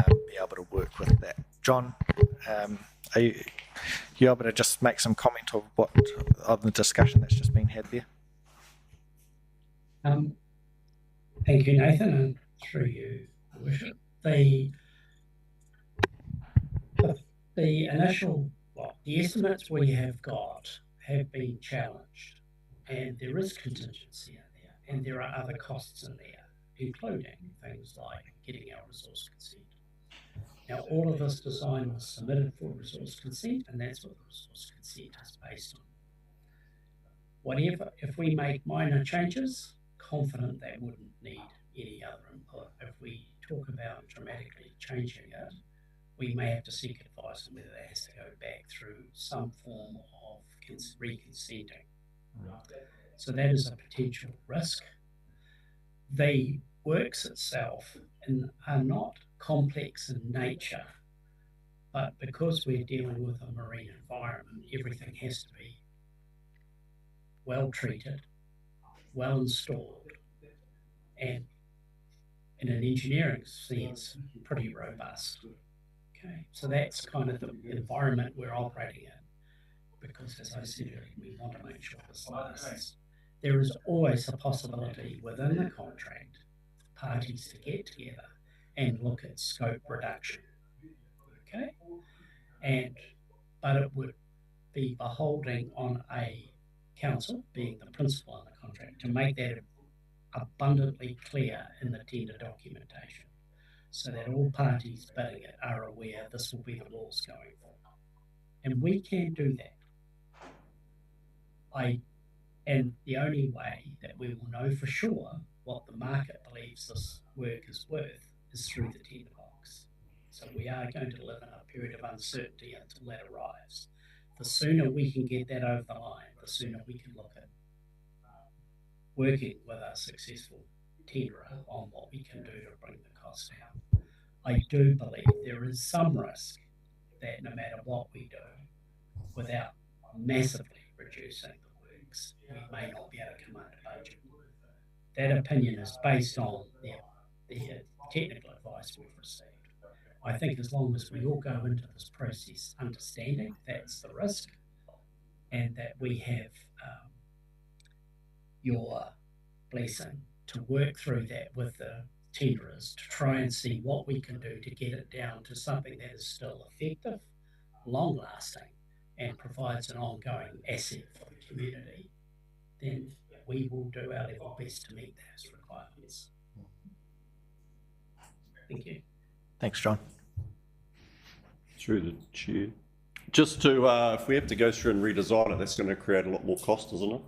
be able to work with that. John, are you able to just make some comment of the discussion that's just been had there? Thank you, Nathan, and through you, Worship. The initial, the estimates we have got have been challenged, and there is contingency in there, and there are other costs in there, including things like getting our resource consent. Now, all of this design was submitted for resource consent, and that's what the resource consent is based on. Whatever, if we make minor changes, confident that wouldn't need any other input. If we talk about dramatically changing it, we may have to seek advice on whether that has to go back through some form of reconsenting. So that is a potential risk. The works itself are not complex in nature, but because we're dealing with a marine environment, everything has to be well treated, well installed, and in an engineering sense, pretty robust. Okay, so that's kind of the environment we're operating in, because as I said earlier, we want to make sure this lasts. There is always a possibility within the contract for parties to get together and look at scope reduction. Okay, but it would be beholding on a council, being the principal in the contract, to make that abundantly clear in the tender documentation, so that all parties bidding it are aware this will be the rules going forward. And we can do that. And the only way that we will know for sure what the market believes this work is worth is through the tender box. So we are going to live in a period of uncertainty until that arrives. The sooner we can get that over the line, the sooner we can look at working with a successful tenderer on what we can do to bring the cost down. I do believe there is some risk that no matter what we do, without massively reducing the works, we may not be able to come under budget. That opinion is based on the technical advice we've received. I think as long as we all go into this process understanding that's the risk, and that we have your blessing to work through that with the tenderers to try and see what we can do to get it down to something that is still effective, long-lasting, and provides an ongoing asset for the community, then we will do our level best to meet those requirements. Thank you. Thanks, John. Through the chair. Just to, if we have to go through and redesign it, that's going to create a lot more cost, isn't it?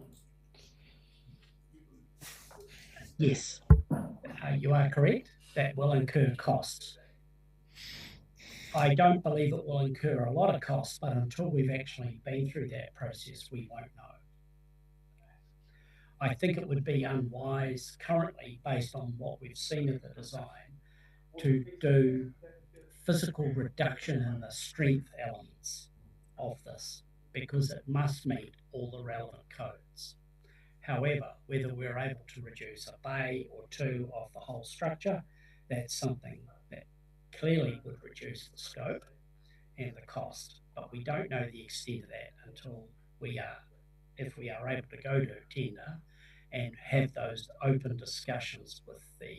Yes, you are correct. That will incur costs. I don't believe it will incur a lot of costs, but until we've actually been through that process, we won't know. I think it would be unwise currently, based on what we've seen of the design, to do physical reduction in the strength elements of this, because it must meet all the relevant codes. However, whether we're able to reduce a bay or two of the whole structure, that's something that clearly would reduce the scope and the cost, but we don't know the extent of that until if we are able to go to tender and have those open discussions with the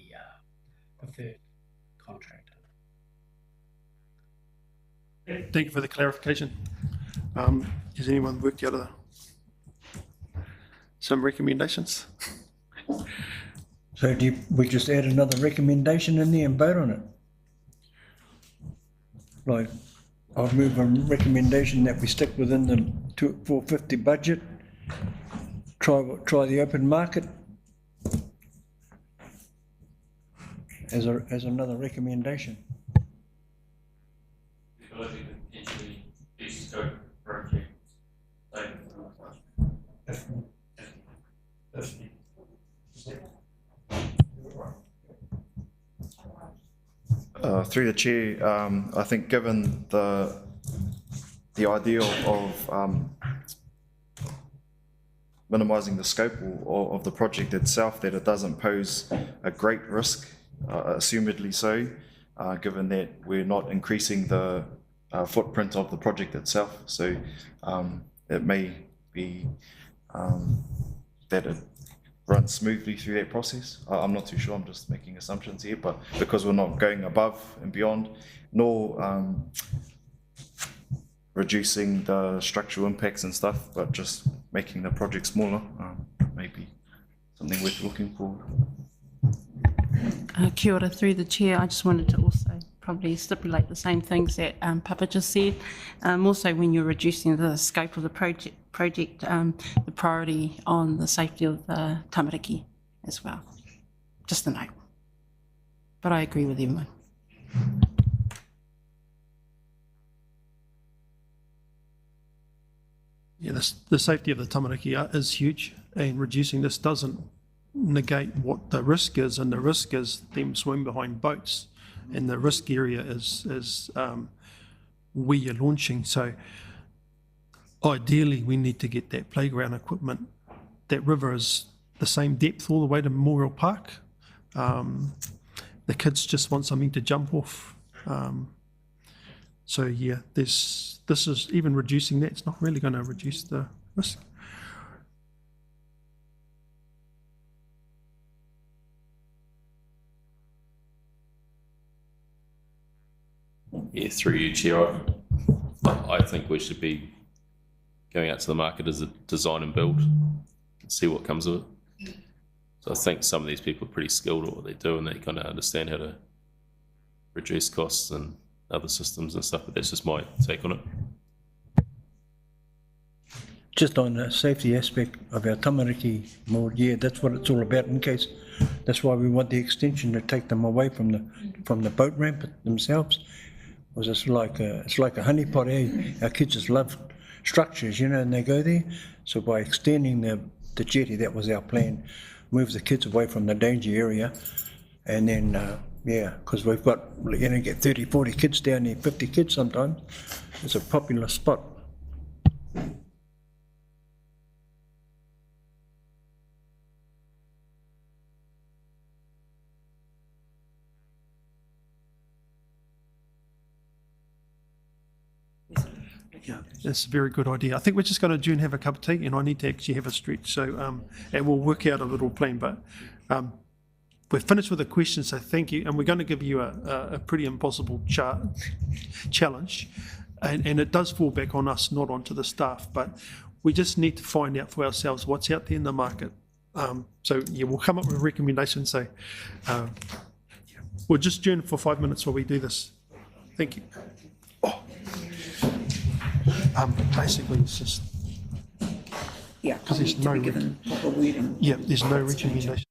preferred contractor. Thank you for the clarification. Has anyone worked out some recommendations? So we just add another recommendation in there and vote on it? Like, I'll move a recommendation that we stick within the 450 budget, try the open market as another recommendation. Through the chair, I think given the idea of minimising the scope of the project itself, that it doesn't pose a great risk, assumedly so, given that we're not increasing the footprint of the project itself. So it may be that it runs smoothly through that process. I'm not too sure, I'm just making assumptions here, but because we're not going above and beyond, nor reducing the structural impacts and stuff, but just making the project smaller, maybe something worth looking for. Kia ora, through the chair, I just wanted to also probably stipulate the same things that Papa just said. Also, when you're reducing the scope of the project, the priority on the safety of the tamariki as well. Just a note. But I agree with everyone. Yeah, the safety of the tamariki is huge, and reducing this doesn't negate what the risk is, and the risk is them swimming behind boats, and the risk area is where you're launching. So ideally, we need to get that playground equipment. That river is the same depth all the way to Memorial Park. The kids just want something to jump off. So yeah, this is, even reducing that, it's not really going to reduce the risk. Yeah, through you, Chair, I think we should be going out to the market as a design and build and see what comes of it. So I think some of these people are pretty skilled at what they do, and they kind of understand how to reduce costs and other systems and stuff, but that's just my take on it. Just on the safety aspect of our tamariki mode, yeah, that's what it's all about. In case, that's why we want the extension to take them away from the boat ramp themselves. Because it's like a honeypot, eh? Our kids just love structures, you know, and they go there. So by extending the jetty, that was our plan. Move the kids away from the danger area, and then yeah, because we've got, you know, get 30, 40 kids down there, 50 kids sometimes. It's a popular spot. Yeah, that's a very good idea. I think we're just going to adjourn, have a cup of tea, and I need to actually have a stretch. So, and we'll work out a little plan. But we're finished with the questions, so thank you. And we're going to give you a pretty impossible challenge. And it does fall back on us, not onto the staff. But we just need to find out for ourselves what's out there in the market. So, yeah, we'll come up with a recommendation. So we'll just adjourn for 5 minutes while we do this. Thank you. Basically, it's just... Yeah, because there's no... given proper wording. Yeah, there's no recommendation.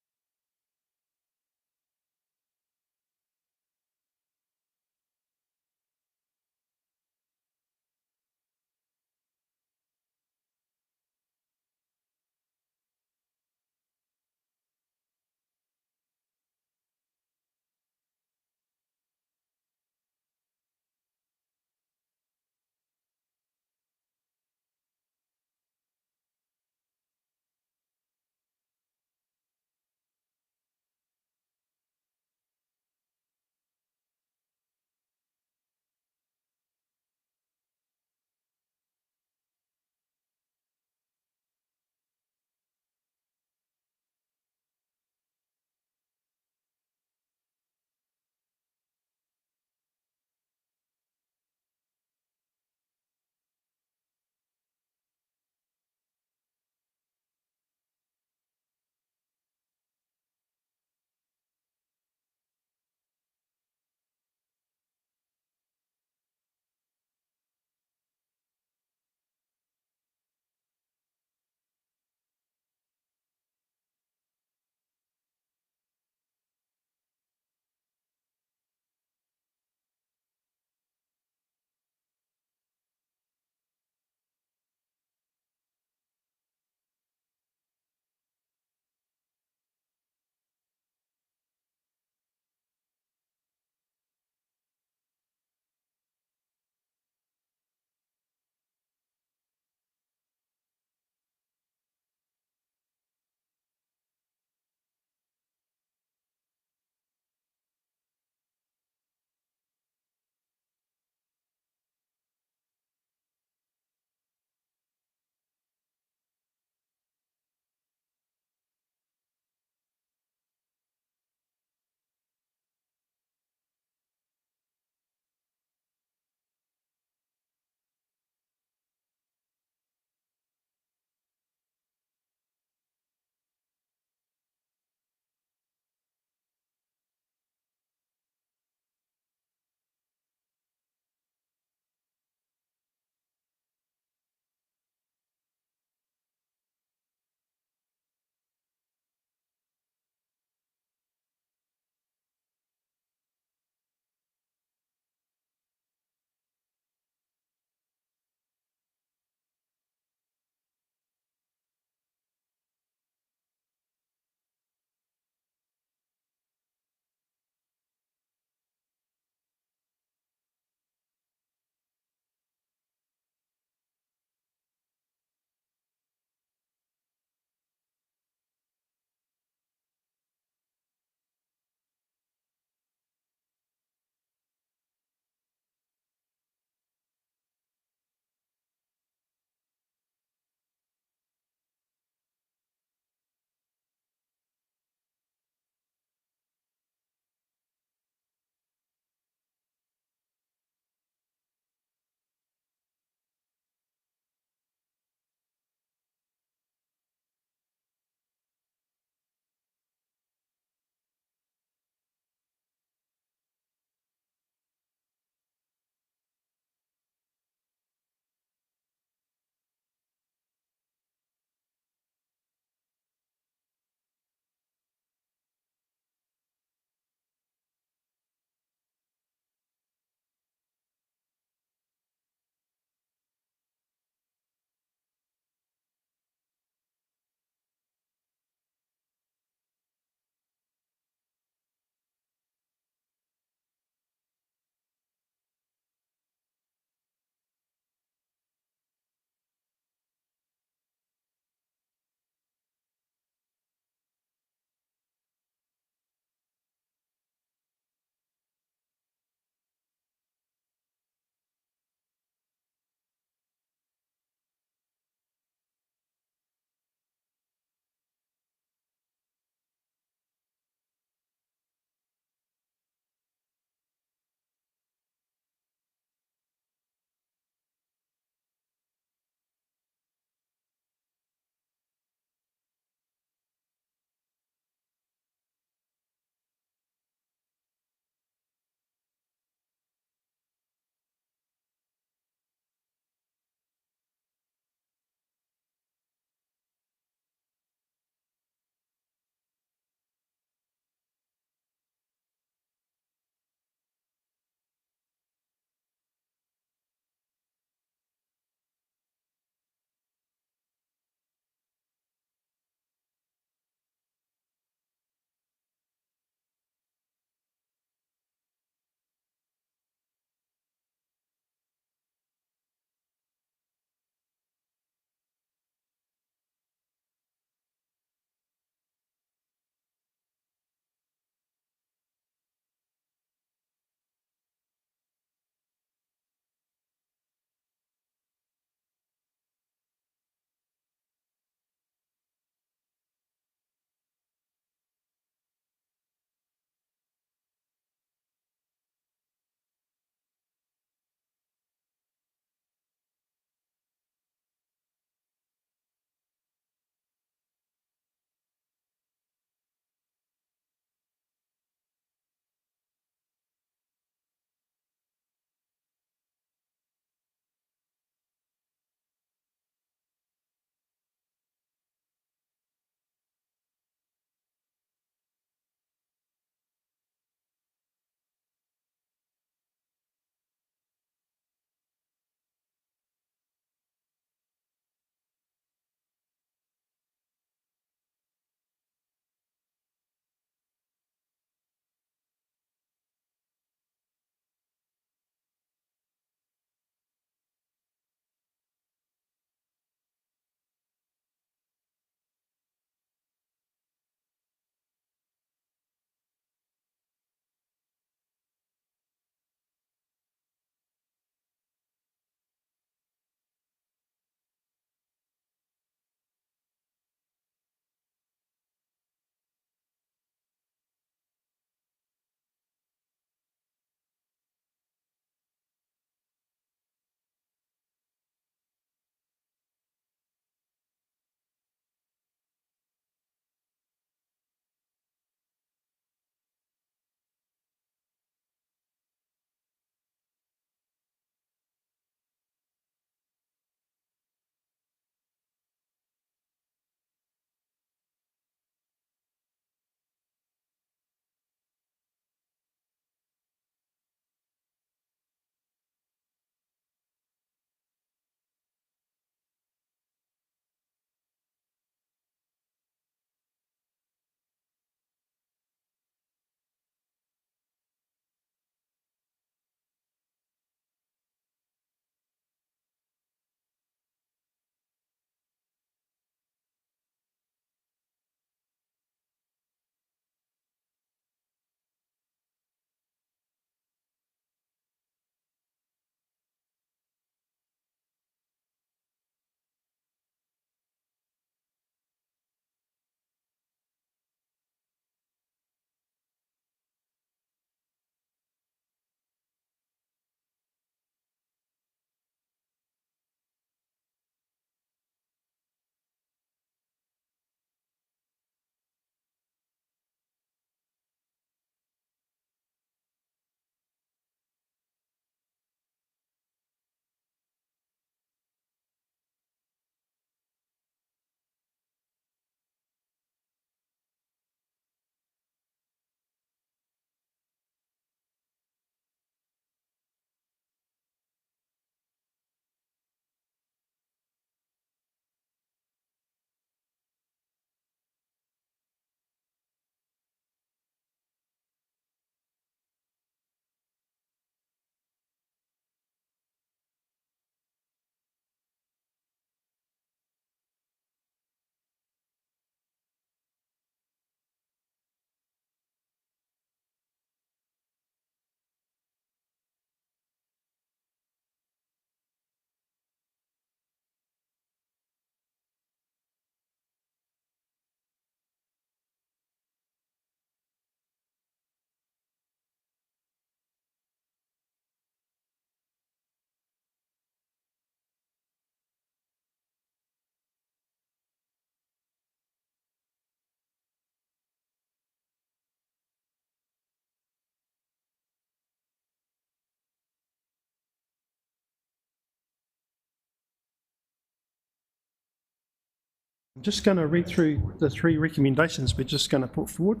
I'm just going to read through the 3 recommendations we're just going to put forward.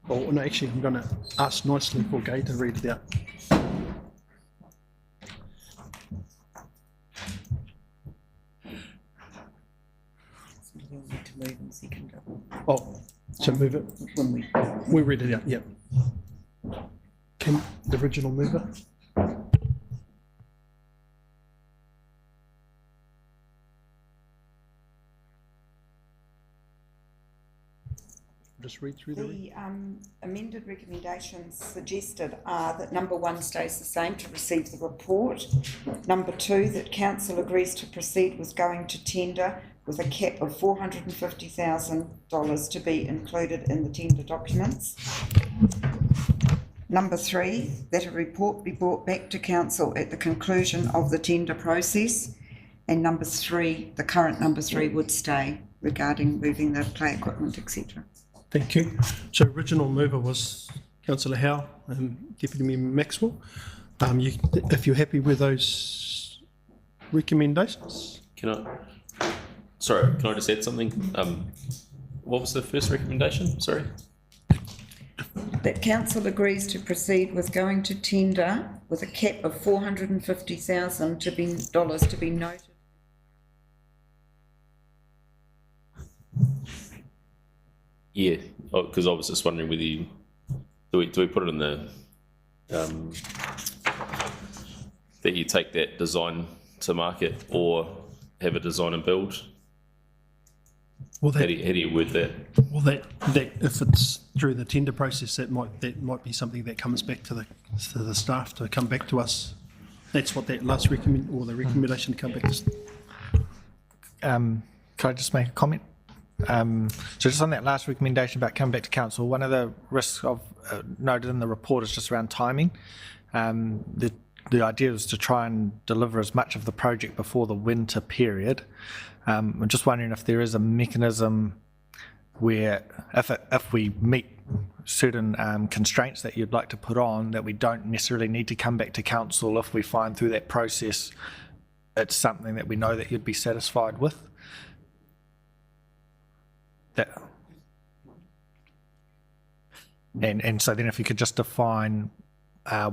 Oh, no, actually, I'm going to ask nicely for Gay to read it out. We'll need to move and second it. Oh, so move it. When We read it out, yep. Can the original mover? Just read through The amended recommendations suggested are that number 1 stays the same, to receive the report. Number 2, that council agrees to proceed with going to tender with a cap of $450,000 to be included in the tender documents. Number 3, that a report be brought back to council at the conclusion of the tender process. And number 3, the current number 3 would stay regarding moving the play equipment, etc. Thank you. So original mover was Councillor Howe and Deputy Member Maxwell. If you're happy with those recommendations. Can I just add something? What was the first recommendation? Sorry. That council agrees to proceed with going to tender with a cap of $450,000 to be noted. Yeah, because I was just wondering whether do we put it in the that you take that design to market or have a design and build? Well, how do you word that? Well, that if it's through the tender process, that might be something that comes back to the staff to come back to us. That's what that last recommendation to come back to. Can I just make a comment? So just on that last recommendation about coming back to council, one of the risks of noted in the report is just around timing. The idea was to try and deliver as much of the project before the winter period. I'm just wondering if there is a mechanism where if we meet certain constraints that you'd like to put on, that we don't necessarily need to come back to council if we find through that process it's something that we know that you'd be satisfied with. And so then if you could just define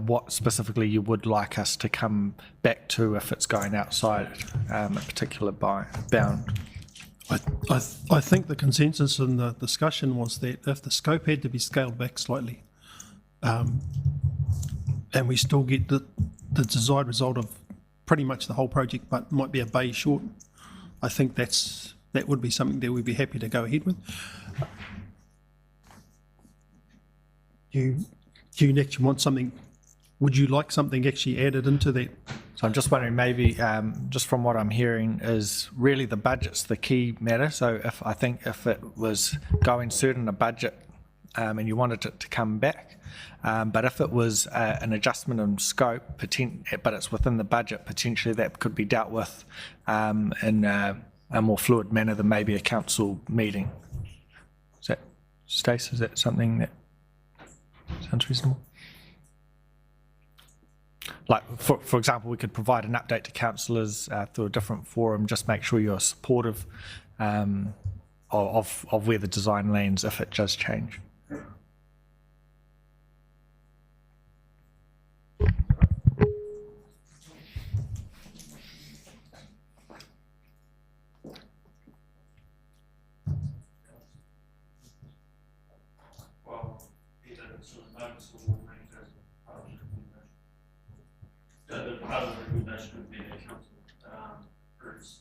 what specifically you would like us to come back to if it's going outside a particular bound. I think the consensus in the discussion was that if the scope had to be scaled back slightly, and we still get the desired result of pretty much the whole project, but might be a bay short, I think that would be something that we'd be happy to go ahead with. You actually want something, would you like something actually added into that? So I'm just wondering, maybe just from what I'm hearing is really the budget's the key matter. So if it was going certain a budget and you wanted it to come back, but if it was an adjustment in scope, but it's within the budget, potentially that could be dealt with in a more fluid manner than maybe a council meeting. Stace, is that something that sounds reasonable? Like, for example, we could provide an update to councillors through a different forum, just make sure you're supportive of where the design lands if it does change. The other recommendation would be that council approves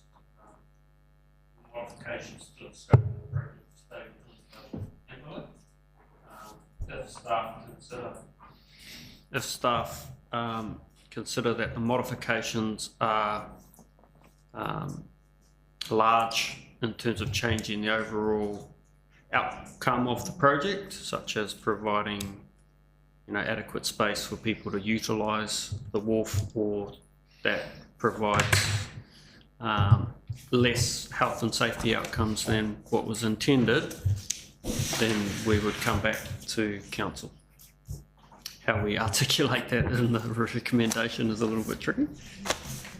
modifications to the scope of the project to stay within the envelope. If staff consider that the modifications are large in terms of changing the overall outcome of the project, such as providing adequate space for people to utilise the wharf, or that provides less health and safety outcomes than what was intended, then we would come back to council. How we articulate that in the recommendation is a little bit tricky.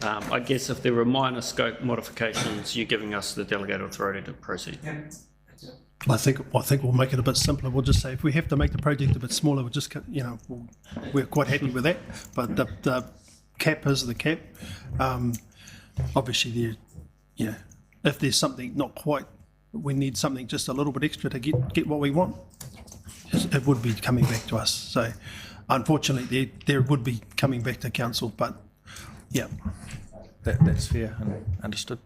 I guess if there were minor scope modifications, you're giving us the delegated authority to proceed. I think we'll make it a bit simpler. We'll just say if we have to make the project a bit smaller, we'll just, we're quite happy with that. But the cap is the cap. Obviously, if there's something not quite, we need something just a little bit extra to get what we want, it would be coming back to us. So unfortunately, there would be coming back to council, but yeah. That's fair and understood.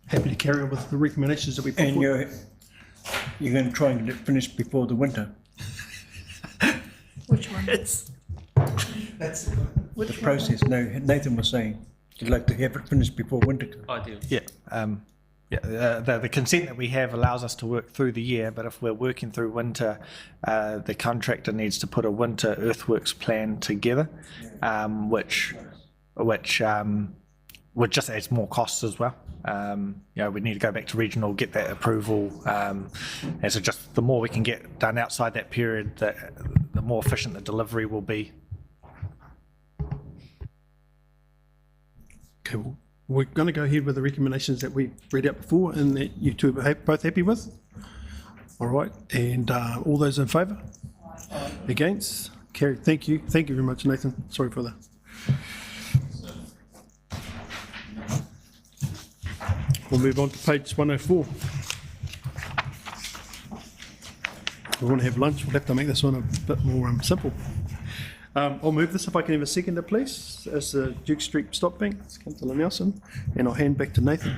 Happy to carry on with the recommendations that we put And forward. you're going to try and get it finished before the winter. Which one? The process, no, Nathan was saying, you'd like to have it finished before winter. Ideal. The consent that we have allows us to work through the year, but if we're working through winter, the contractor needs to put a winter earthworks plan together, which would just adds more costs as well. We need to go back to regional, get that approval, and so just the more we can get done outside that period, the more efficient the delivery will be. Okay, well, we're going to go ahead with the recommendations that we read out before and that you two are both happy with. All right, and all those in favour? Against? Carried. Thank you. Thank you very much, Nathan. Sorry for that. We'll move on to page 104. We want to have lunch. We'll have to make this one a bit more simple. I'll move this if I can have a seconder, please, as the Duke Street Stop Bank. It's Councillor Nelson, and I'll hand back to Nathan.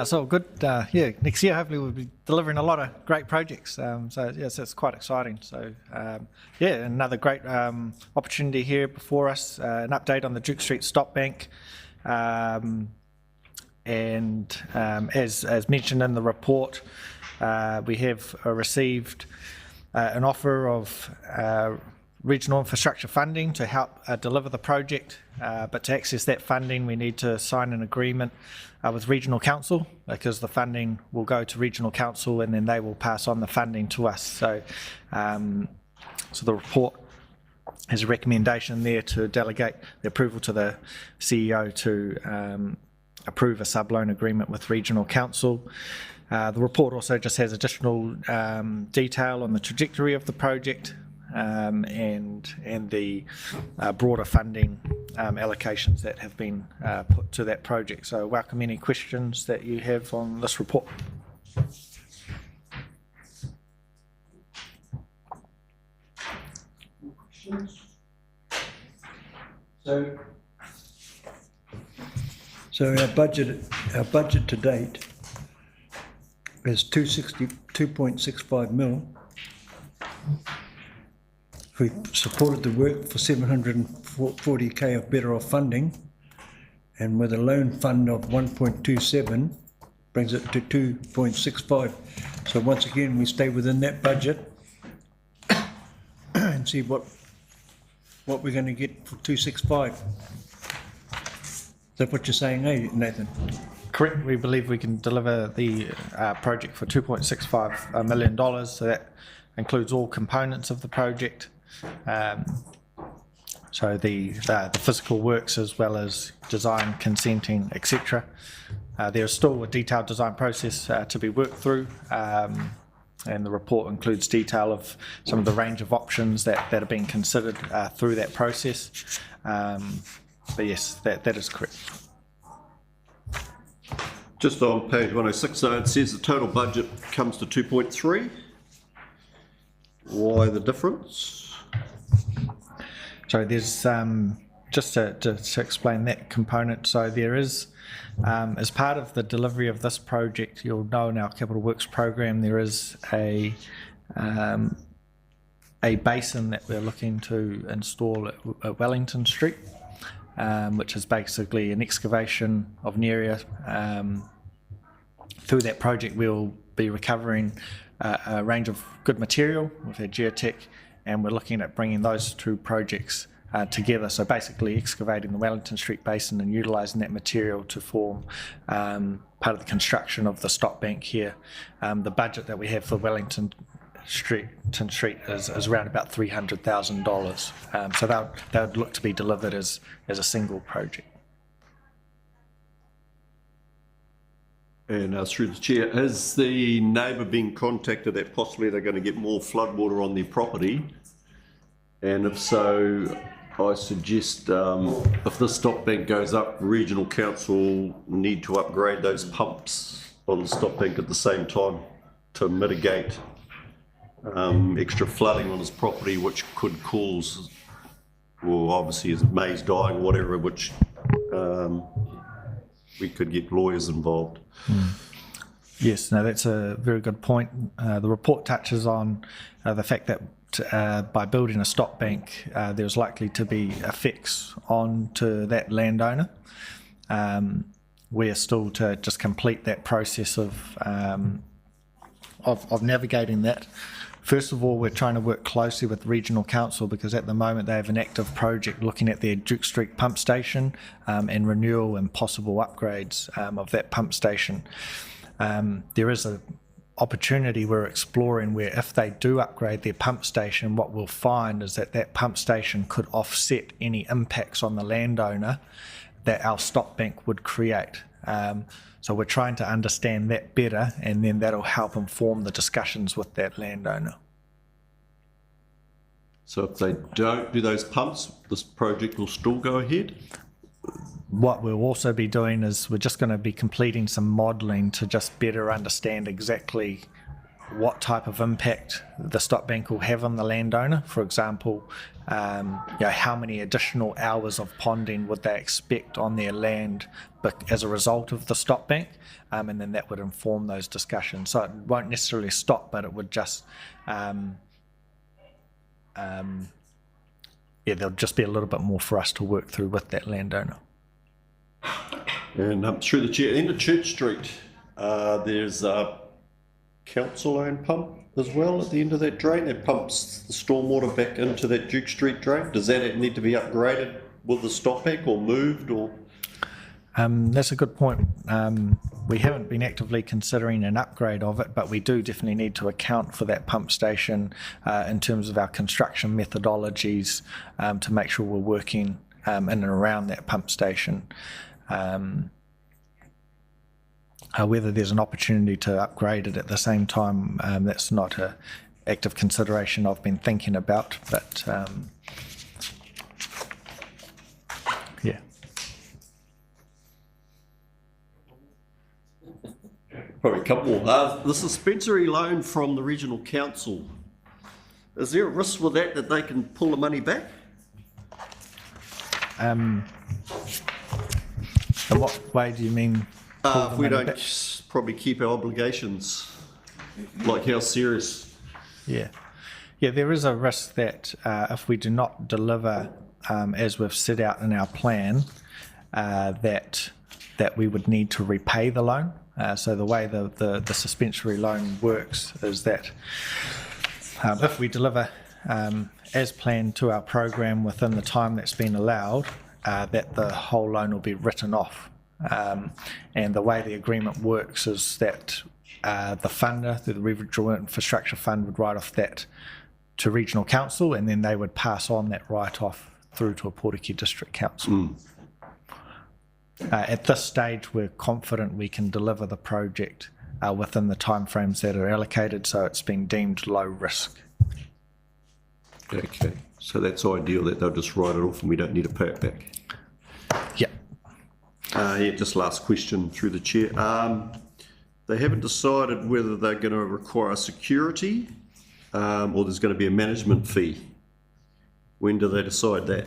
So good. Next year hopefully we'll be delivering a lot of great projects. So it's quite exciting. So another great opportunity here before us. An update on the Duke Street Stop Bank, and as mentioned in the report, we have received an offer of regional infrastructure funding to help deliver the project. But to access that funding, we need to sign an agreement with Regional Council, because the funding will go to Regional Council and then they will pass on the funding to us. So, so the report has a recommendation there to delegate the approval to the CEO to approve a sub-loan agreement with Regional Council. The report also just has additional detail on the trajectory of the project, and the broader funding allocations that have been put to that project. So welcome any questions that you have on this report. So our budget to date is 262.65 mil. We supported the work for 740k of better off funding, and with a loan fund of 1.27 brings it to 2.65. So once again, we stay within that budget and see what we're going to get for 265. Is that what you're saying, Nathan? Correct. We believe we can deliver the project for $2.65 million. So that includes all components of the project. So the physical works as well as design, consenting, etc. There's still a detailed design process to be worked through, and the report includes detail of some of the range of options that are being considered through that process. But yes, that is correct. Just on page 106, it says the total budget comes to 2.3. Why the difference? So there's, just to explain that component, so there is, as part of the delivery of this project, you'll know in our Capital Works program, there is a basin that we're looking to install at Wellington Street, which is basically an excavation of an area. Through that project, we'll be recovering a range of good material. We've had geotech, and we're looking at bringing those two projects together. So basically excavating the Wellington Street Basin and utilising that material to form part of the construction of the stop bank here. The budget that we have for Wellington Street is around about $300,000. So they would look to be delivered as a single project. And through the chair, has the neighbour been contacted that possibly they're going to get more floodwater on their property? And if so, I suggest if the stop bank goes up, regional council need to upgrade those pumps on the stop bank at the same time to mitigate extra flooding on his property, which could cause, well, obviously his maize dying or whatever, which we could get lawyers involved. Yes, no, that's a very good point. The report touches on the fact that by building a stop bank, there's likely to be effects onto that landowner. We are still to just complete that process of navigating that. First of all, we're trying to work closely with Regional Council because at the moment they have an active project looking at their Duke Street pump station and renewal and possible upgrades of that pump station. There is an opportunity we're exploring where if they do upgrade their pump station, what we'll find is that that pump station could offset any impacts on the landowner that our stop bank would create. So we're trying to understand that better, and then that'll help inform the discussions with that landowner. So if they don't do those pumps, this project will still go ahead? What we'll also be doing is we're just going to be completing some modelling to just better understand exactly what type of impact the stop bank will have on the landowner. For example, how many additional hours of ponding would they expect on their land as a result of the stop bank, and then that would inform those discussions. So it won't necessarily stop, but it would just there'll just be a little bit more for us to work through with that landowner. And through the chair, into Church Street, there's a council-owned pump as well at the end of that drain that pumps the stormwater back into that Duke Street drain. Does that need to be upgraded with the stop bank or moved or? That's a good point. We haven't been actively considering an upgrade of it, but we do definitely need to account for that pump station in terms of our construction methodologies to make sure we're working in and around that pump station. Whether there's an opportunity to upgrade it at the same time, that's not an active consideration I've been thinking about, but yeah. Probably a couple more. The suspensory loan from the Regional Council, is there a risk with that they can pull the money back? In what way do you mean? If we don't probably keep our obligations, like how serious? Yeah, there is a risk that if we do not deliver as we've set out in our plan, that we would need to repay the loan. So the way the suspensory loan works is that if we deliver as planned to our program within the time that's been allowed, that the whole loan will be written off. And the way the agreement works is that the funder, the Regional Infrastructure Fund, would write off that to Regional Council, and then they would pass on that write-off through to a Portakey District Council. At this stage, we're confident we can deliver the project within the timeframes that are allocated, so it's been deemed low risk. Okay, so that's ideal that they'll just write it off and we don't need to pay it back. Yeah. Just last question through the chair. They haven't decided whether they're going to require security or there's going to be a management fee. When do they decide that?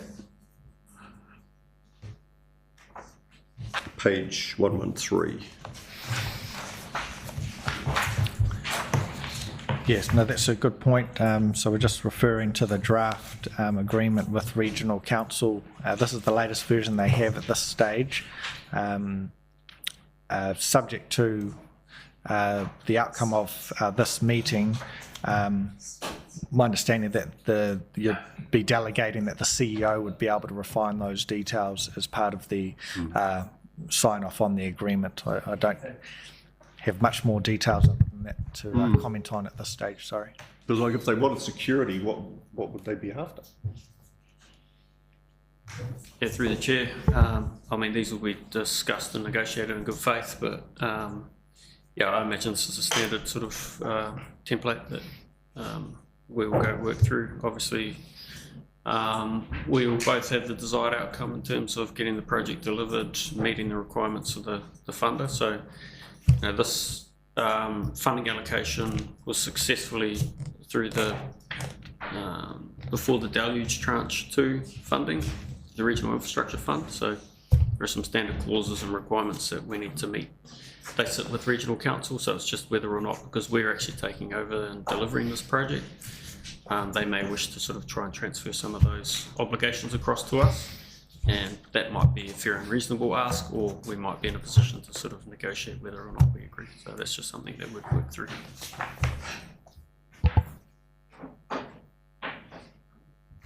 Page 113. Yes, no, that's a good point. So we're just referring to the draft agreement with Regional Council. This is the latest version they have at this stage. Subject to the outcome of this meeting, my understanding that you'd be delegating that the CEO would be able to refine those details as part of the sign off on the agreement. I don't have much more details other than that to comment on at this stage, sorry. Because like if they wanted security, what would they be after? Yeah, through the chair. I mean, these will be discussed and negotiated in good faith, but yeah, I imagine this is a standard sort of template that we'll go work through. Obviously, we will both have the desired outcome in terms of getting the project delivered, meeting the requirements of the funder. So, you know, this funding allocation was successfully through the before the Deluge Tranche 2 funding, the Regional Infrastructure Fund. So there are some standard clauses and requirements that we need to meet. They sit with Regional Council, so it's just whether or not, because we're actually taking over and delivering this project, they may wish to sort of try and transfer some of those obligations across to us, and that might be a fair and reasonable ask, or we might be in a position to sort of negotiate whether or not we agree. So that's just something that we'd work through.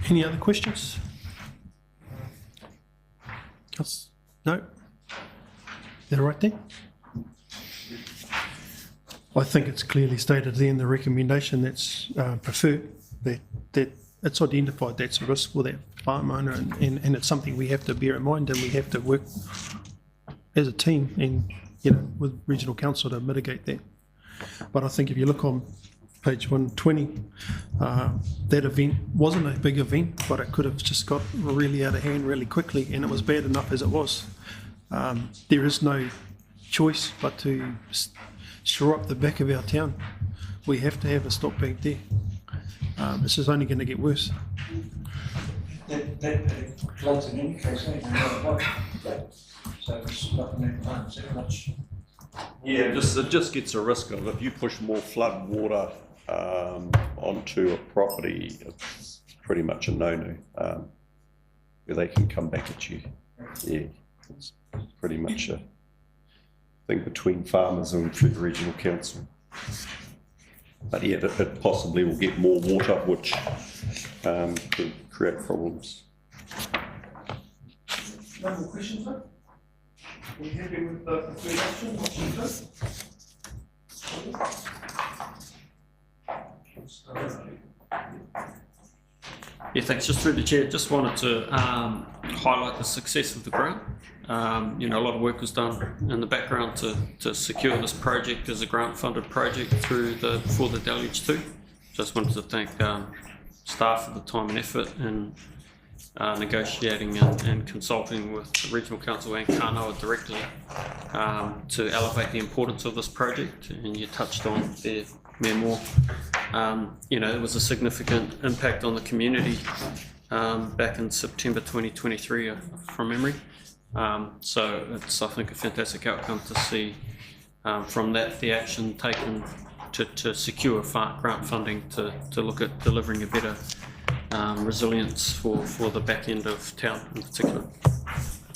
Any other questions? No? They're right there? I think it's clearly stated there in the recommendation that's preferred, that it's identified that's a risk for that farm owner, and it's something we have to bear in mind, and we have to work as a team and, you know, with Regional Council to mitigate that. But I think if you look on page 120, that event wasn't a big event, but it could have just got really out of hand really quickly, and it was bad enough as it was. There is no choice but to shore up the back of our town. We have to have a stop back there. This is only going to get worse. That floods in any case, ain't it? So it's not that much. Yeah, it just gets a risk of if you push more flood water onto a property, it's pretty much a no-no, where they can come back at you. Yeah, it's pretty much a thing between farmers and through the Regional Council. But yeah, it possibly will get more water, which could create problems. No more questions, sir? Are you happy with the third option, option 2? Yeah, thanks. Just through the chair, just wanted to highlight the success of the grant. You know, a lot of work was done in the background to secure this project as a grant-funded project through before the Deluge 2. Just wanted to thank staff for the time and effort in negotiating and consulting with the Regional Council and Kānoa directly to elevate the importance of this project. And you touched on there, Mayor Moore. You know, it was a significant impact on the community back in September 2023 from memory. So it's, I think, a fantastic outcome to see from that the action taken to secure grant funding to look at delivering a better resilience for the back end of town in particular.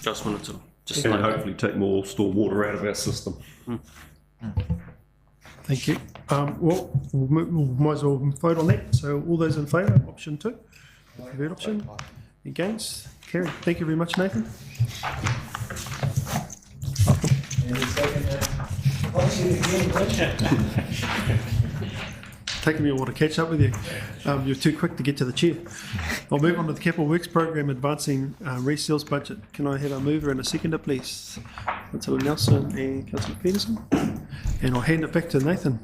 Just wanted to And hopefully take more storm water out of our system. Thank you. Well, we might as well vote on that. So all those in favour, option 2? Third option? Against? Carried. Thank you very much, Nathan. Taking me a while to catch up with you. You're too quick to get to the chair. I'll move on to the Capital Works Program Advancing Resales Budget. Can I have a mover and a seconder, please? Councillor Nelson and Councillor Peterson. And I'll hand it back to Nathan.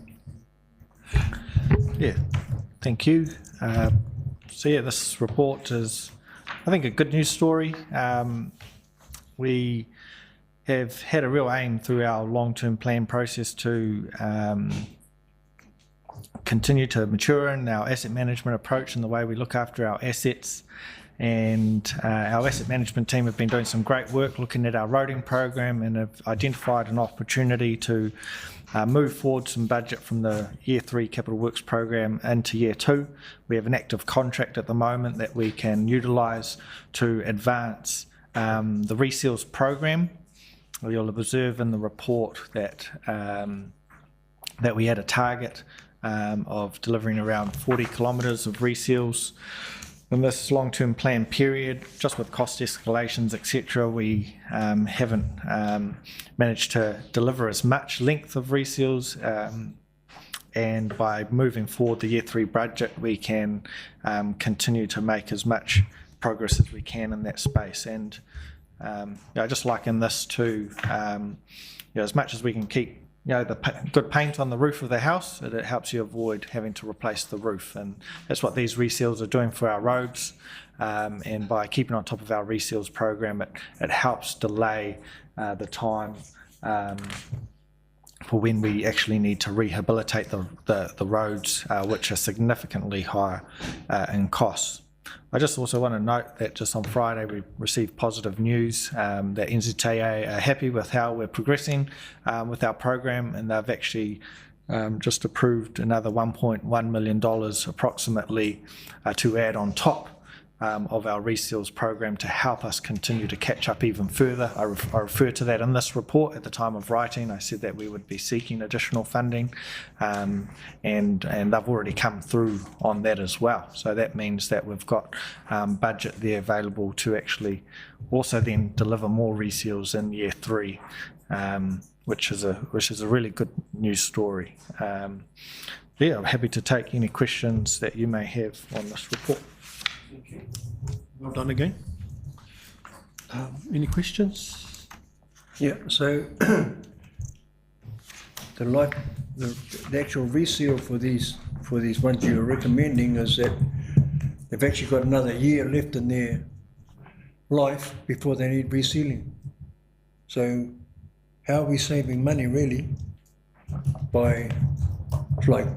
Yeah, thank you. So yeah, this report is, I think, a good news story. We have had a real aim through our long-term plan process to continue to mature in our asset management approach and the way we look after our assets. And our asset management team have been doing some great work looking at our roading program and have identified an opportunity to move forward some budget from the Year 3 Capital Works program into Year 2. We have an active contract at the moment that we can utilise to advance the resales program. You'll observe in the report that that we had a target of delivering around 40 kilometres of reseals. In this long-term plan period, just with cost escalations, etc., we haven't managed to deliver as much length of reseals, and by moving forward the year 3 budget, we can continue to make as much progress as we can in that space. And just like in this too, as much as we can keep the good paint on the roof of the house, it helps you avoid having to replace the roof, and that's what these reseals are doing for our roads. And by keeping on top of our reseals program, it helps delay the time for when we actually need to rehabilitate the roads, which are significantly higher in costs. I just also want to note that just on Friday we received positive news that NZTA are happy with how we're progressing with our program, and they've actually just approved another $1.1 million approximately to add on top of our reseals program to help us continue to catch up even further. I refer to that in this report. At the time of writing, I said that we would be seeking additional funding, and they've already come through on that as well. So that means that we've got budget there available to actually also then deliver more reseals in year 3, which is a really good news story. I'm happy to take any questions that you may have on this report. Thank you. Well done again. Any questions? Yeah, so the actual reseal for these ones you're recommending is that they've actually got another year left in their life before they need resealing. So how are we saving money really by, like,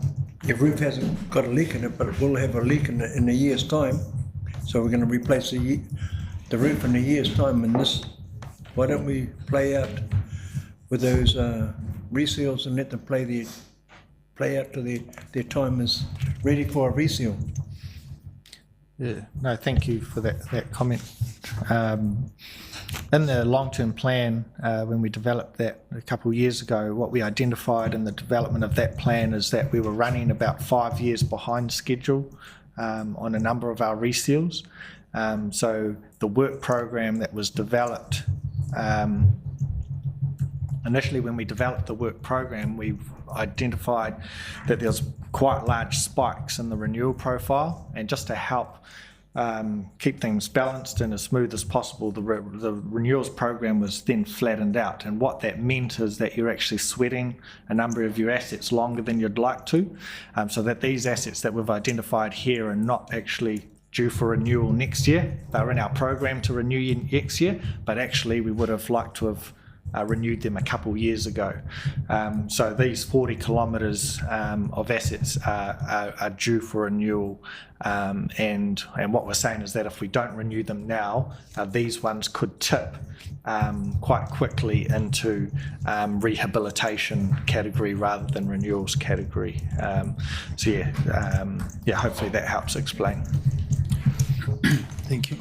your roof hasn't got a leak in it, but it will have a leak in a year's time. So we're going to replace the roof in a year's time. And this, why don't we play out with those reseals and let them play out to their time is ready for a reseal? Yeah, no, thank you for that comment. In the long-term plan, when we developed that a couple of years ago, what we identified in the development of that plan is that we were running about 5 years behind schedule on a number of our reseals. So the work program that was developed, initially when we developed the work program, we identified that there was quite large spikes in the renewal profile, and just to help keep things balanced and as smooth as possible, the renewals program was then flattened out. And what that meant is that you're actually sweating a number of your assets longer than you'd like to, so that these assets that we've identified here are not actually due for renewal next year. They're in our program to renew next year, but actually we would have liked to have renewed them a couple years ago. So these 40 kilometres of assets are due for renewal, and what we're saying is that if we don't renew them now, these ones could tip quite quickly into rehabilitation category rather than renewals category. So hopefully that helps explain. Thank you.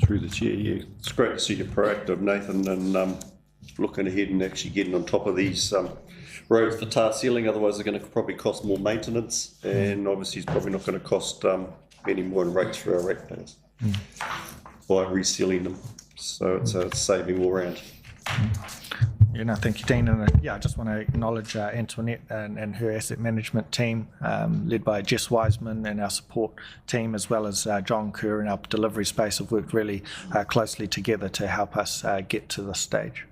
Through the chair, yeah. It's great to see you proactive, Nathan, and looking ahead and actually getting on top of these roads for tar sealing. Otherwise, they're going to probably cost more maintenance, and obviously, it's probably not going to cost any more in rates for our ratepayers by resealing them. So it's a saving all round. Yeah, no, thank you, Dean. And I just want to acknowledge Antoinette and her asset management team, led by Jess Wiseman, and our support team, as well as John Kerr and our delivery space, have worked really closely together to help us get to this stage.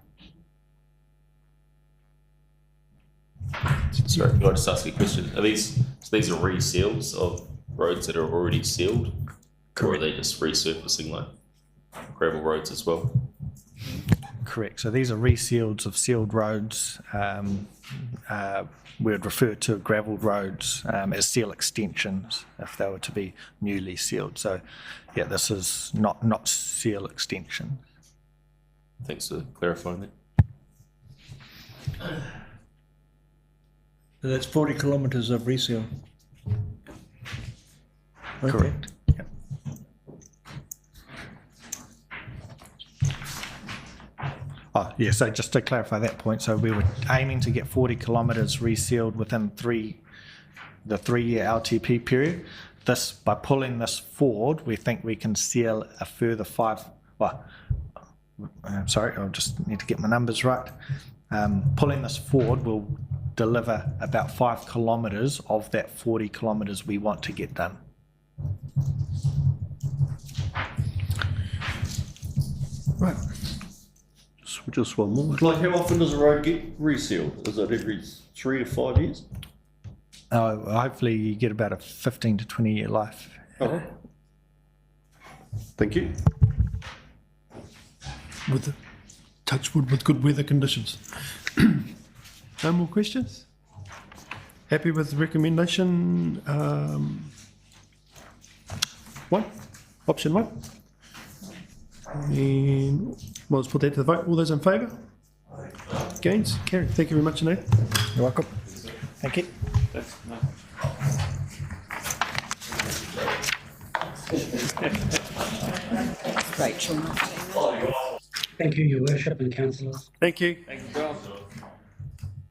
Sorry, can I just ask you a question? Are these are reseals of roads that are already sealed? Correct. Or are they just resurfacing like gravel roads as well? Correct. So these are resealed of sealed roads. We would refer to gravelled roads as seal extensions if they were to be newly sealed. So, yeah, this is not seal extension. Thanks for clarifying that. So that's 40 kilometres of reseal. Okay. Correct. Oh, yeah, so just to clarify that point, so we were aiming to get 40 kilometres resealed within the 3-year LTP period. This, by pulling this forward, we think we can seal a further 5, sorry, I'll just need to get my numbers right. Pulling this forward will deliver about 5 kilometres of that 40 kilometres we want to get done. Right. Just one more. Like, how often does a road get resealed? Is it every 3 to 5 years? Hopefully you get about a 15 to 20 year life. Oh. Thank you. With the touch wood with good weather conditions. No more questions? Happy with the recommendation? Option 1. And well, let's put that to the vote. All those in favour? Against? Carried. Thank you very much, Nathan. You're welcome. Thank you. Rachel. Thank you, Your Worship and councillors. Thank you. Thank you, John.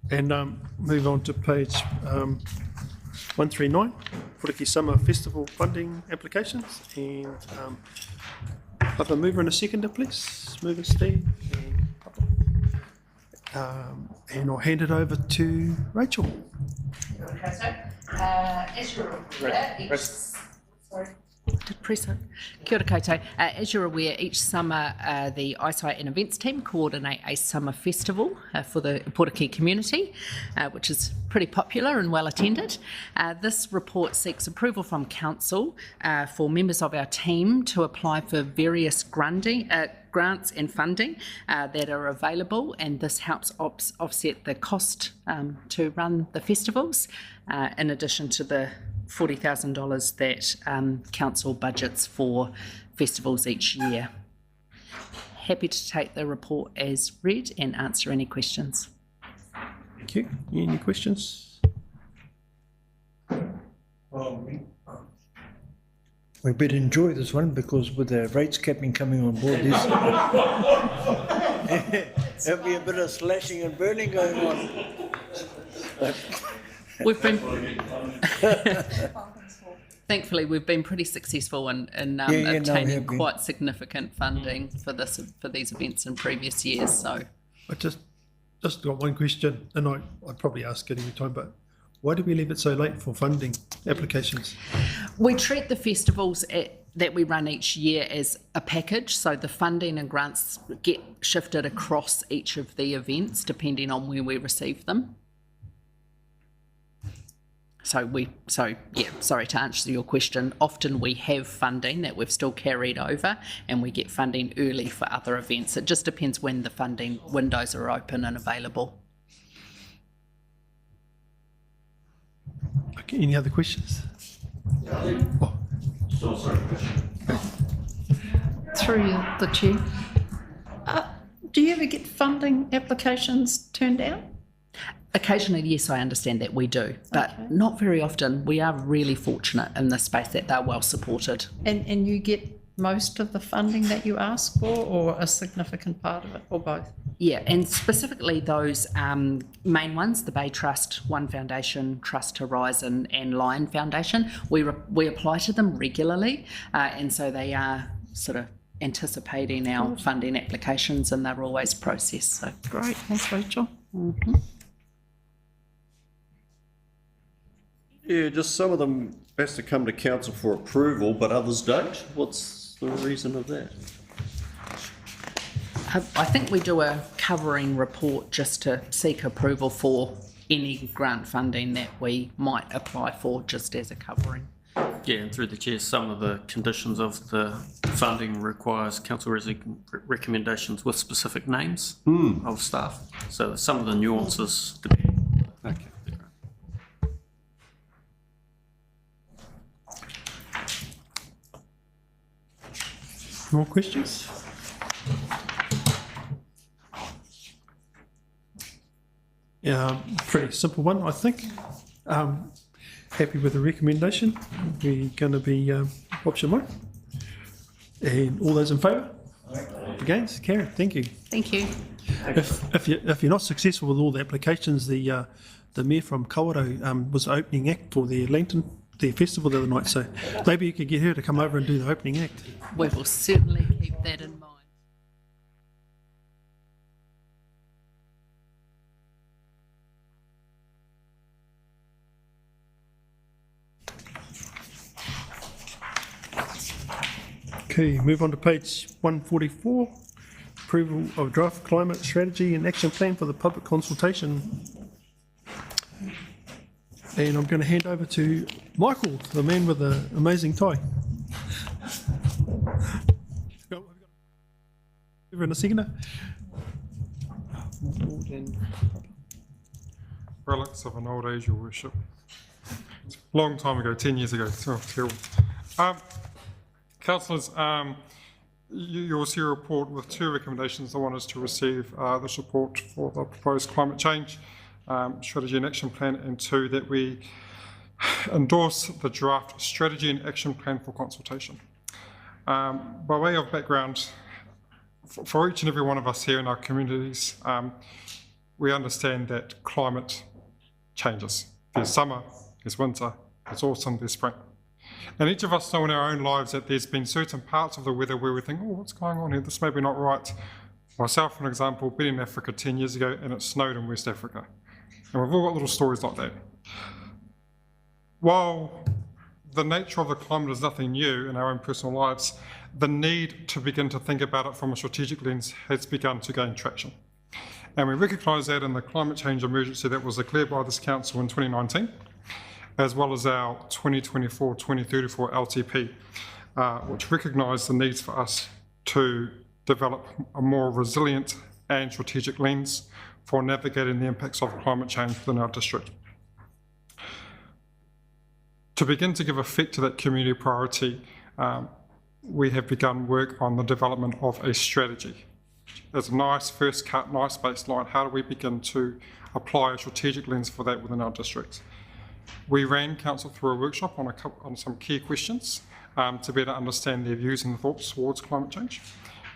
And move on to page 139, Puriki Summer Festival funding applications. And have a mover and a seconder, please. Mover Steve. And I'll hand it over to Rachel. As you're aware, Kia ora koutou. As you're aware, each summer the Eyesight and Events team coordinate a summer festival for the Pōriki community, which is pretty popular and well attended. This report seeks approval from Council for members of our team to apply for various grants and funding that are available, and this helps offset the cost to run the festivals, in addition to the $40,000 that Council budgets for festivals each year. Happy to take the report as read and answer any questions. Thank you. Any questions? We better enjoy this one because with the rates capping coming on board, there'll be a bit of slashing and burning going on. We've been thankfully we've been pretty successful in obtaining quite significant funding for these events in previous years. So I just got one question, and I probably ask it every time, but why do we leave it so late for funding applications? We treat the festivals that we run each year as a package, so the funding and grants get shifted across each of the events depending on where we receive them. Sorry to answer your question, often we have funding that we've still carried over and we get funding early for other events. It just depends when the funding windows are open and available. Okay, any other questions? Oh. Through the chair. Do you ever get funding applications turned down? Occasionally, yes, I understand that we do, but not very often. We are really fortunate in this space that they're well supported. And you get most of the funding that you ask for, or a significant part of it, or both? Yeah, and specifically those main ones, the Bay Trust, One Foundation, Trust Horizon and Lion Foundation, we apply to them regularly, and so they are sort of anticipating our funding applications, and they're always processed. So great, thanks Rachel. Mm-hmm. Yeah, just some of them has to come to council for approval, but others don't. What's the reason of that? I think we do a covering report just to seek approval for any grant funding that we might apply for, just as a covering. Yeah, and through the chair, some of the conditions of the funding requires council recommendations with specific names of staff. So some of the nuances depend. Okay. More questions? Yeah, pretty simple one, I think. Happy with the recommendation. We're going to be option 1. And all those in favour? Against? Carried. Thank you. Thank you. If you're not successful with all the applications, the mayor from Kawerau was opening act for the Lantern, the festival the other night. So maybe you could get her to come over and do the opening act. We will certainly keep that in mind. Okay, move on to page 144. Approval of draft climate strategy and action plan for the public consultation. And I'm going to hand over to Michael, the man with the amazing tie. In a second. Relics of an old age, your worship. It's a long time ago, 10 years ago. Oh, terrible. Councillors, you'll see a report with two recommendations. The one is to receive this report for the proposed climate change strategy and action plan, and two, that we endorse the draft strategy and action plan for consultation. By way of background, for each and every one of us here in our communities, we understand that climate changes. There's summer, there's winter, there's autumn, there's spring. And each of us know in our own lives that there's been certain parts of the weather where we think, oh, what's going on here? This may be not right. Myself, for example, been in Africa 10 years ago and it snowed in West Africa. And we've all got little stories like that. While the nature of the climate is nothing new in our own personal lives, the need to begin to think about it from a strategic lens has begun to gain traction. And we recognise that in the climate change emergency that was declared by this council in 2019, as well as our 2024-2034 LTP, which recognised the needs for us to develop a more resilient and strategic lens for navigating the impacts of climate change within our district. To begin to give effect to that community priority, we have begun work on the development of a strategy. As a nice first cut, nice baseline, how do we begin to apply a strategic lens for that within our district? We ran council through a workshop on some key questions to better understand their views and thoughts towards climate change.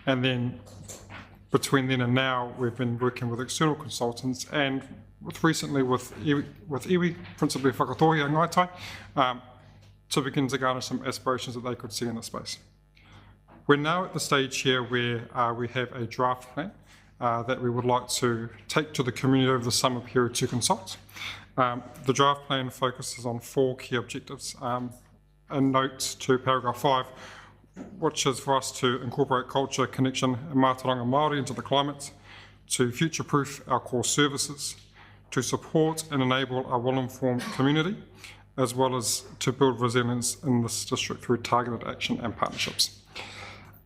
And then between then and now, we've been working with external consultants and recently with iwi, principally Whakatohia Ngaitai, to begin to garner some aspirations that they could see in the space. We're now at the stage here where we have a draft plan that we would like to take to the community over the summer period to consult. The draft plan focuses on 4 key objectives. A note to paragraph 5, which is for us to incorporate culture, connection and mātauranga Māori into the climate, to future-proof our core services, to support and enable a well-informed community, as well as to build resilience in this district through targeted action and partnerships.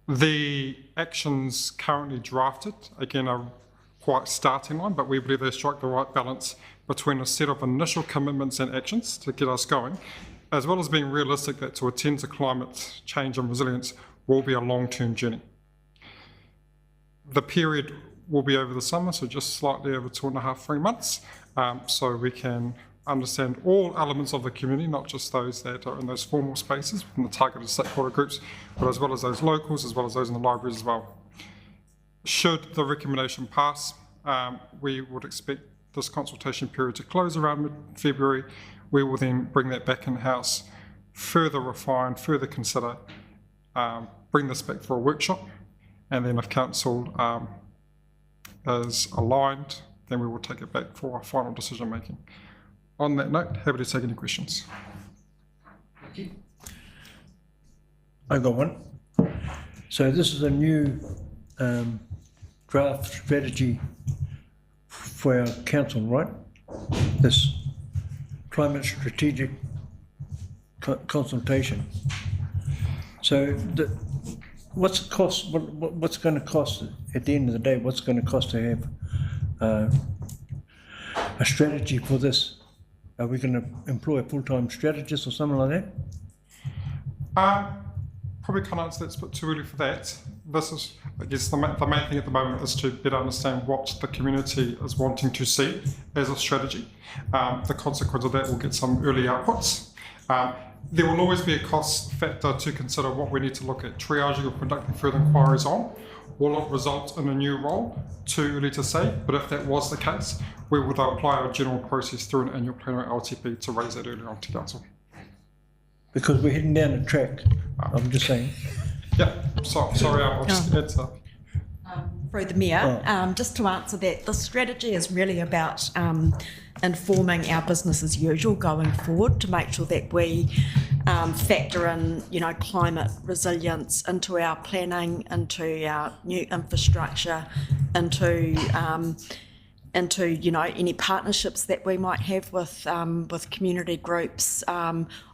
The actions currently drafted, again, are quite starting line, but we believe they strike the right balance between a set of initial commitments and actions to get us going, as well as being realistic that to attend to climate change and resilience will be a long-term journey. The period will be over the summer, so just slightly over 2.5, 3 months, so we can understand all elements of the community, not just those that are in those formal spaces from the targeted stakeholder groups, but as well as those locals, as well as those in the libraries as well. Should the recommendation pass, we would expect this consultation period to close around mid-February. We will then bring that back in-house, further refine, further consider, bring this back for a workshop, and then if council is aligned, then we will take it back for our final decision making. On that note, happy to take any questions. Thank you. I got one. So this is a new draft strategy for our council, right? This climate strategic consultation. So what's the cost? What's going to cost at the end of the day? What's going to cost to have a strategy for this? Are we going to employ a full-time strategist or something like that? Probably can't answer that, it's a bit too early for that. This is, I guess, the main thing at the moment is to better understand what the community is wanting to see as a strategy. The consequence of that will get some early outputs. There will always be a cost factor to consider what we need to look at triaging or conducting further inquiries on. Will it result in a new role? Too early to say, but if that was the case, we would apply our general process through an annual plenary LTP to raise that earlier on to council. Because we're heading down a track, I'm just saying. Yeah, sorry, I'll just add to that. Through the Mayor, just to answer that, the strategy is really about informing our business as usual going forward to make sure that we factor in, climate resilience into our planning, into our new infrastructure, into any partnerships that we might have with community groups.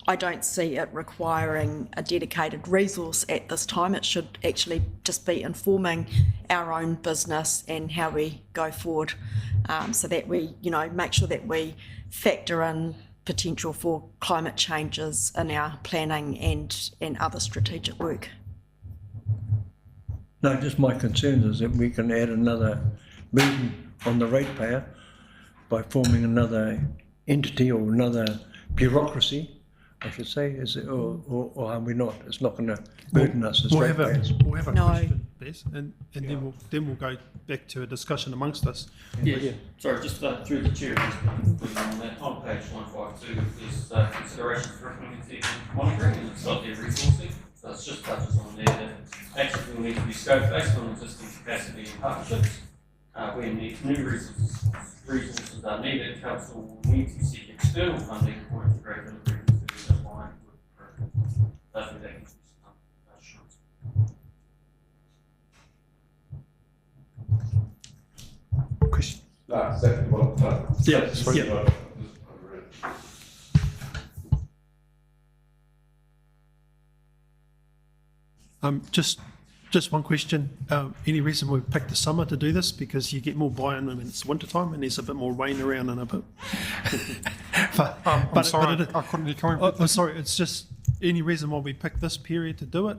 I don't see it requiring a dedicated resource at this time. It should actually just be informing our own business and how we go forward, so that we, make sure that we factor in potential for climate changes in our planning and other strategic work. No, just my concern is that we can add another burden on the ratepayer by forming another entity or another bureaucracy, I should say, is it, or are we not? It's not going to burden us as ratepayers. We'll have a question, Bess, and then we'll go back to a discussion amongst us. Yeah. Sorry, just through the chair, just on that, on page 152, there's considerations for implementing monitoring, and it's not their resourcing, so it's just touches on there that actions will need to be scoped based on existing capacity and partnerships. When new resources are needed, council will need to seek external funding for integrated delivery services aligned with the program. Hopefully that gives you some assurance. Question? Just one question. Any reason we picked the summer to do this? Because you get more buy-in when it's winter time and there's a bit more rain around and a bit. I'm sorry, I couldn't hear coming. I'm sorry. It's just any reason why we picked this period to do it.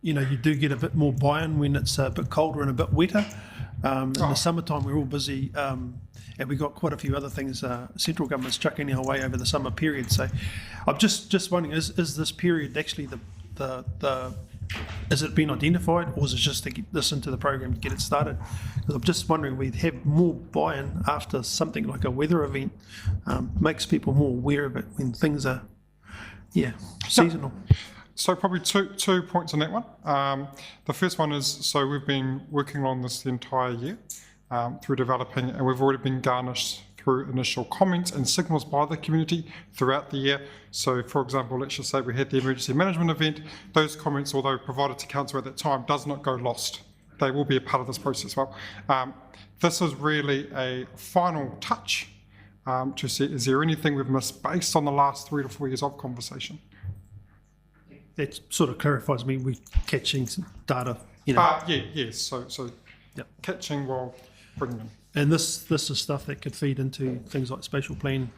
You do get a bit more buy-in when it's a bit colder and a bit wetter. In the summertime, we're all busy, and we got quite a few other things. Central government's chucking our way over the summer period. So, I'm just wondering: is this period actually the has it been identified, or is it just to get this into the program to get it started? Because I'm just wondering, we'd have more buy-in after something like a weather event, makes people more aware of it when things are, seasonal. So probably two points on that one. The first one is, so we've been working on this the entire year through developing, and we've already been garnished through initial comments and signals by the community throughout the year. So for example, let's just say we had the emergency management event. Those comments, although provided to council at that time, does not go lost. They will be a part of this process. Well, this is really a final touch to see, is there anything we've missed based on the last 3 to 4 years of conversation? That sort of clarifies me. We're catching some data, Yes. So catching while bringing in. And this is stuff that could feed into things like spatial plan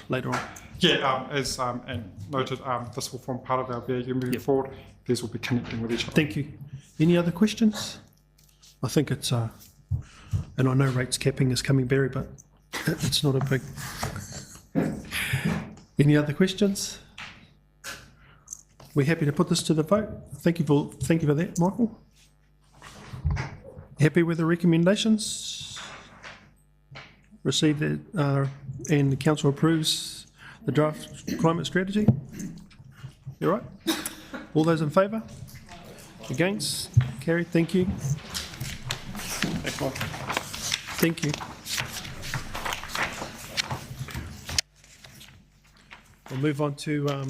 later on. Yeah, as and noted, this will form part of our BAU moving forward. These will be connecting with each other. Thank you. Any other questions? I think it's, and I know rates capping is coming, Barry, but it's not a big. Any other questions? We're happy to put this to the vote. Thank you for that, Michael. Happy with the recommendations? Received it, and the council approves the draft climate strategy. You all right? All those in favour? Against? Carried. Thank you. Thank you. We'll move on to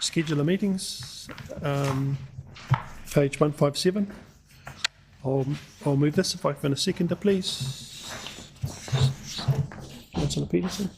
schedule of meetings. Page 157. I'll move this if I can a seconder, please. Councillor Peterson.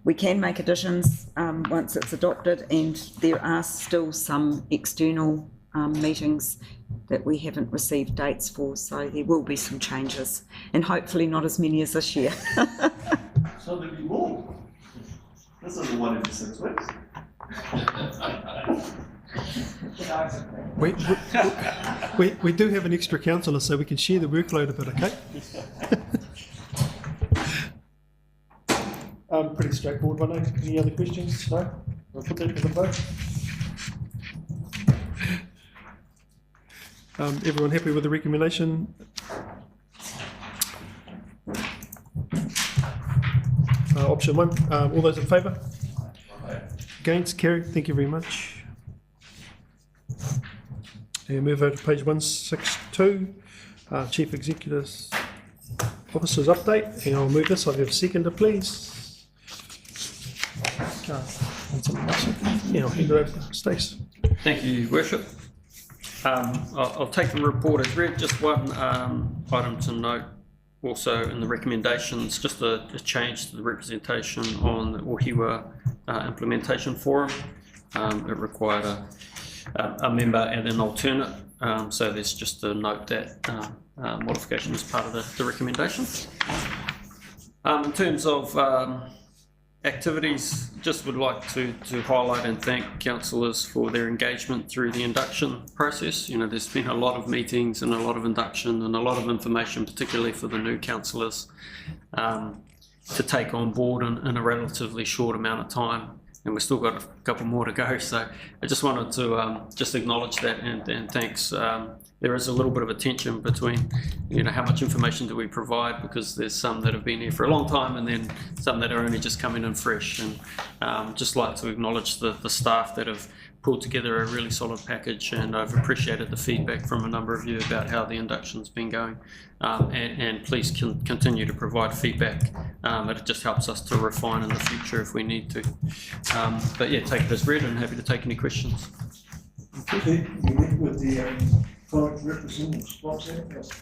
We can make additions once it's adopted, and there are still some external meetings that we haven't received dates for, so there will be some changes, and hopefully not as many as this year. So there'll be more. This isn't 1 every 6 weeks. We do have an extra councillor, so we can share the workload a bit, okay? Pretty straightforward one. Any other questions? No? I'll put that to the vote. Everyone happy with the recommendation? Option 1, all those in favour? Against? Carried. Thank you very much. And move over to page 162, Chief Executive's Officer's Update. And I'll move this. I'll have a seconder, please. Yeah, I'll hand it over to Stace. Thank you, Your Worship. I'll take the report as read. Just one item to note also in the recommendations, just a change to the representation on the Ohiwa Implementation Forum. It required a member and an alternate, so there's just a note that modification is part of the recommendation. In terms of activities, just would like to highlight and thank councillors for their engagement through the induction process. You know, there's been a lot of meetings and a lot of induction and a lot of information, particularly for the new councillors, to take on board in a relatively short amount of time. And we've still got a couple more to go, so I just wanted to just acknowledge that and thanks. There is a little bit of a tension between, you know, how much information do we provide, because there's some that have been here for a long time and then some that are only just coming in fresh. And just like to acknowledge the staff that have pulled together a really solid package, and I've appreciated the feedback from a number of you about how the induction's been going. And please continue to provide feedback. It just helps us to refine in the future if we need to. But yeah, take it as read and happy to take any questions. Okay, you met with the college representatives, what's that?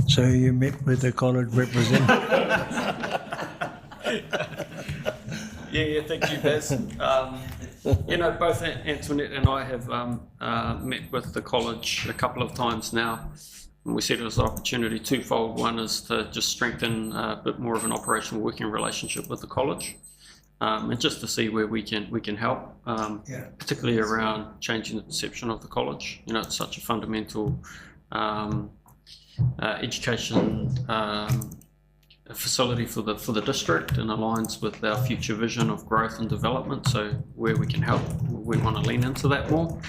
So you met with the college representative? Yeah, thank you, Baz. You know, both Antoinette and I have met with the college a couple of times now. And we see it as an opportunity twofold. One is to just strengthen a bit more of an operational working relationship with the college, and just to see where we can help, particularly around changing the perception of the college. You know, it's such a fundamental education facility for the district, and aligns with our future vision of growth and development. So where we can help, we want to lean into that more.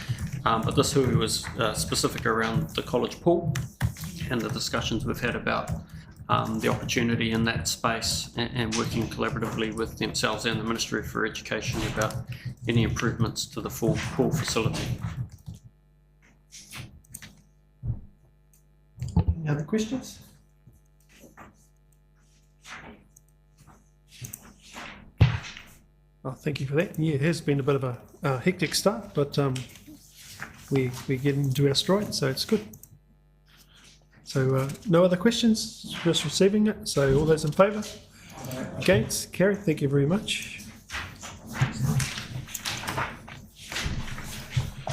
But this hui was specific around the college pool and the discussions we've had about the opportunity in that space, and working collaboratively with themselves and the Ministry for Education about any improvements to the pool facility. Any other questions? Oh, thank you for that. Yeah, it has been a bit of a hectic start, but we're getting into our stride, so it's good. So no other questions, just receiving it. So all those in favour? Against? Carried. Thank you very much.